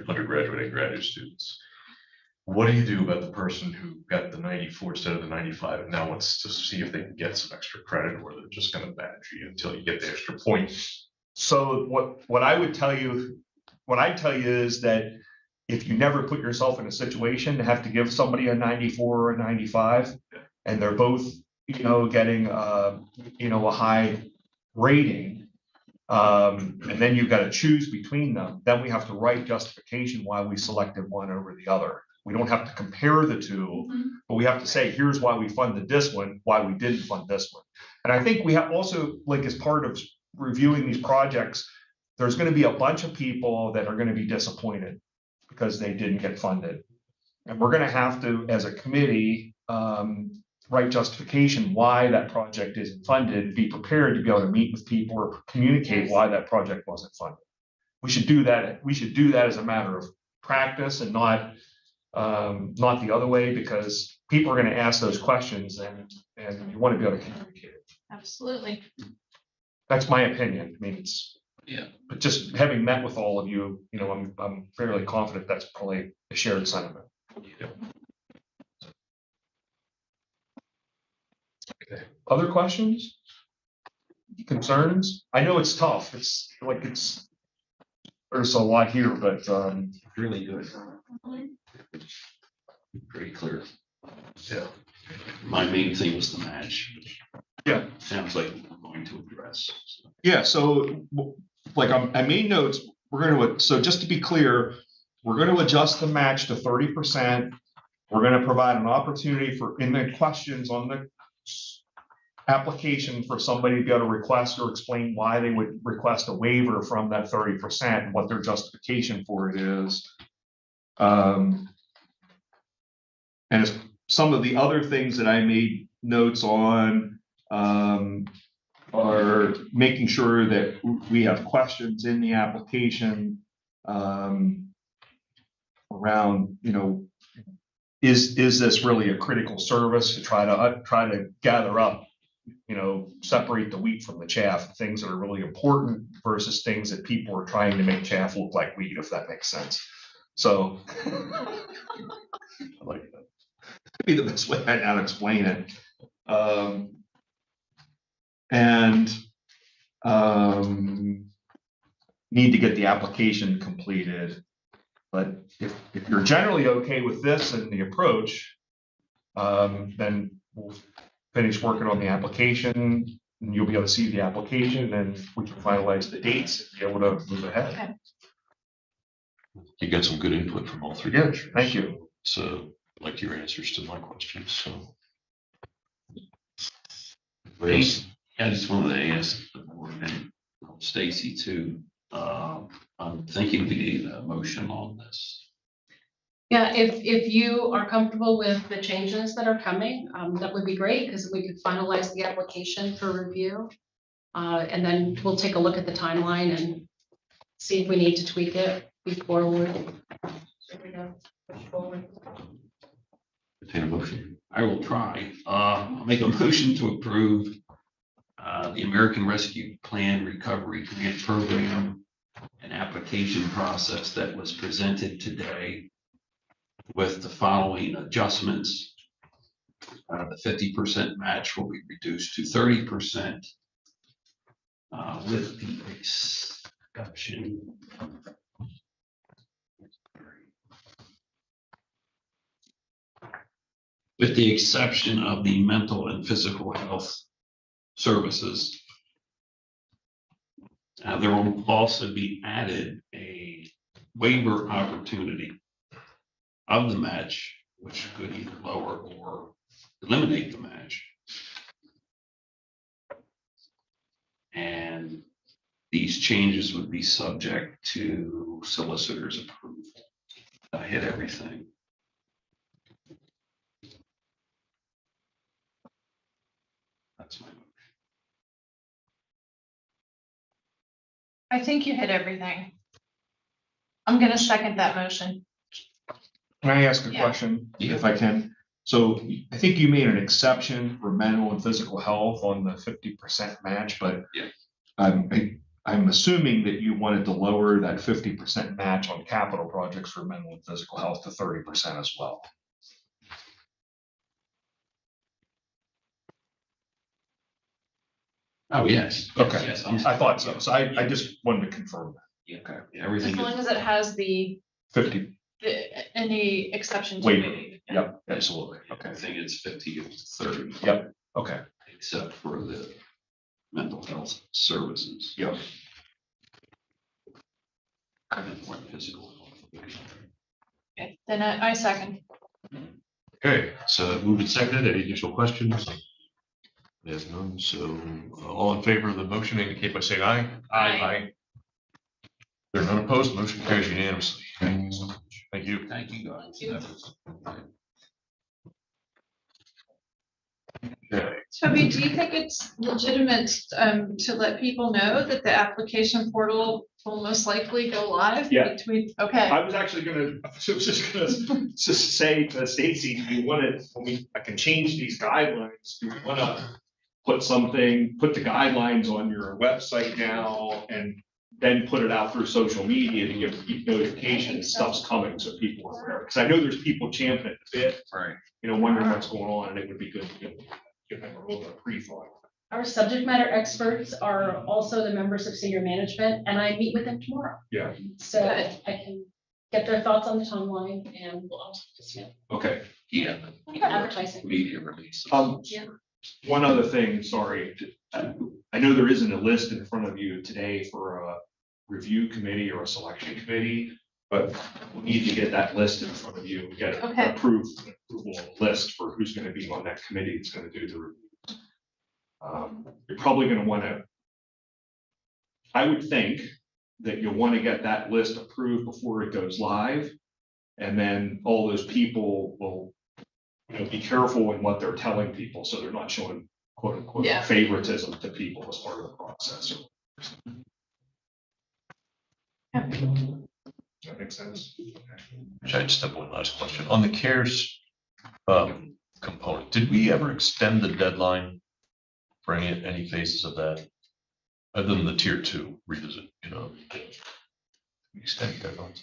undergraduate and graduate students, what do you do about the person who got the 94 instead of the 95 and now wants to see if they can get some extra credit, or they're just going to badge you until you get the extra points?
So what I'd tell you is that if you never put yourself in a situation to have to give somebody a 94 or a 95, and they're both getting a high rating, and then you've got to choose between them, then we have to write justification why we selected one over the other. We don't have to compare the two, but we have to say, here's why we funded this one, why we didn't fund this one. And I think we have also, like, as part of reviewing these projects, there's going to be a bunch of people that are going to be disappointed because they didn't get funded. And we're going to have to, as a committee, write justification why that project isn't funded, and be prepared to be able to meet with people or communicate why that project wasn't funded. We should do that. We should do that as a matter of practice and not the other way, because people are going to ask those questions, and you want to be able to communicate it.
Absolutely.
That's my opinion. I mean,
Yeah.
But just having met with all of you, you know, I'm fairly confident that's probably a shared sentiment.
Yeah.
Okay. Other questions? Concerns? I know it's tough. There's a lot here, but
Really good. Pretty clear.
yeah.
My main thing was the match.
Yeah.
Sounds like we're going to address.
Yeah, so like I made notes, so just to be clear, we're going to adjust the match to 30%. We're going to provide an opportunity in the questions on the application for somebody to be able to request or explain why they would request a waiver from that 30% and what their justification for it is. And some of the other things that I made notes on are making sure that we have questions in the application around, you know, is this really a critical service, to try to gather up, you know, separate the wheat from the chaff, things that are really important versus things that people are trying to make chaff look like wheat, if that makes sense. So I like that. That'd be the best way I'd explain it. Need to get the application completed. But if you're generally okay with this and the approach, then we'll finish working on the application and you'll be able to see the application and we can finalize the dates and be able to move ahead.
Okay.
You got some good input from all three.
Yeah, thank you.
So, like your answers to my questions, so.
I just wanted to ask the board and Stacy too. I'm thinking we need a motion on this.
Yeah, if you are comfortable with the changes that are coming, that would be great, because we could finalize the application for review. And then we'll take a look at the timeline and see if we need to tweak it before we push forward.
Entertain a motion.
I will try. I'll make a motion to approve the American Rescue Plan Recovery Grant Program and application process that was presented today with the following adjustments. The 50% match will be reduced to 30% with the exception. With the exception of the mental and physical health services. There will also be added a waiver opportunity of the match, which could either lower or eliminate the match. And these changes would be subject to solicitor's approval. I hit everything. That's my motion.
I think you hit everything. I'm gonna second that motion.
Can I ask a
Yeah.
question, if I can? So I think you made an exception for mental and physical health on the 50% match, but
Yeah.
I'm assuming that you wanted to lower that 50% match on capital projects for mental and physical health to 30% as well.
Oh, yes.
Okay.
Yes,
I thought so. So I just wanted to confirm that.
Yeah,
Okay.
As
everything
long
is,
as it has the
50.
any exception to
Waiver.
it.
Yep, absolutely. Okay.
everything is 50 to 30.
Yep. Okay.
Except for the mental health services.
Yep.
Mental and physical health.
Okay, then I second.
Okay, so moved and seconded. Any additional questions? There's none. So all in favor of the motion indicate by saying aye.
Aye.
There are none opposed. Motion carries unanimously. Thank you so much. Thank you.
Thank you, guys.
Thank you.
That was-
Okay.
Toby, do you think it's legitimate to let people know that the application portal will most likely go live?
Yeah.
Between, okay,
I was actually just gonna say to Stacy, do you want to, I can change these guidelines. Do you want to put the guidelines on your website now and then put it out through social media to give notifications, stuff's coming, so people are aware. Because I know there's people champing at the bit,
Right.
wondering what's going on, and it would be good to give them a little bit of pre-thought.
Our subject matter experts are also the members of senior management, and I meet with them tomorrow.
Yeah.
So I can get their thoughts on the timeline and we'll also discuss
Okay.
Yeah.
advertising.
Media release.
Yeah.
One other thing, sorry, I know there isn't a list in front of you today for a review committee or a selection committee, but we need to get that list in front of you, get
Okay.
an approval list for who's going to be on that committee that's going to do the review. You're probably going to want to, I would think that you'll want to get that list approved before it goes live. And then all those people will, be careful in what they're telling people, so they're not showing quote unquote
Yeah.
favoritism to people as part of the process. That makes sense.
I just have one last question. On the CARES component, did we ever extend the deadline for any phases of that? Other than the tier 2 revisit, extend deadlines?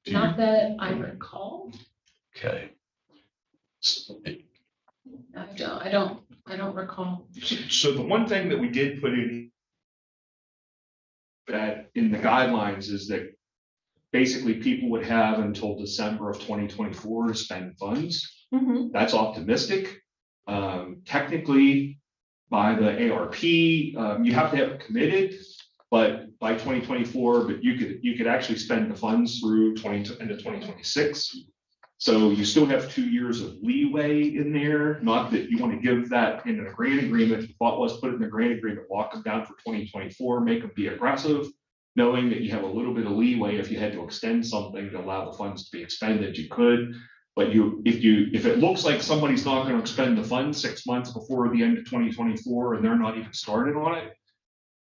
Do
Not
you-
that I recall.
Okay.
I don't recall.
So the one thing that we did put in that in the guidelines is that basically people would have until December of 2024 to spend funds.
Mhm.
That's optimistic. Technically, by the ARP, you have to have it committed, but by 2024, but you could actually spend the funds through into 2026. So you still have 2 years of leeway in there. Not that you want to give that in a grant agreement. The thought was put it in the grant agreement, lock them down for 2024, make them be aggressive, knowing that you have a little bit of leeway. If you had to extend something to allow the funds to be expended, you could. But if it looks like somebody's not going to expend the funds 6 months before the end of 2024 and they're not even started on it,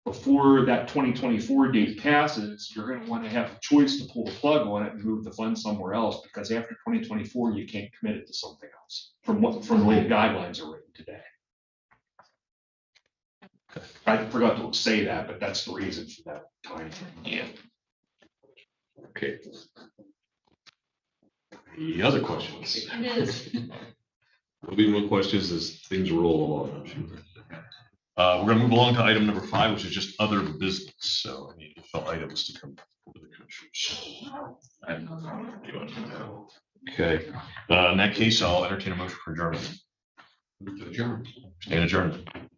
before that 2024 date passes, you're going to want to have a choice to pull the plug on it and move the funds somewhere else, because after 2024 you can't commit it to something else from the way the guidelines are written today. I forgot to say that, but that's the reason for that time.
Yeah. Okay. Any other questions?
It is.
There'll be more questions as things roll along. We're going to move along to item number 5, which is just other business. So any additional items to come before the commissioners. Okay. In that case, I'll entertain a motion for adjournment. Stand adjourned.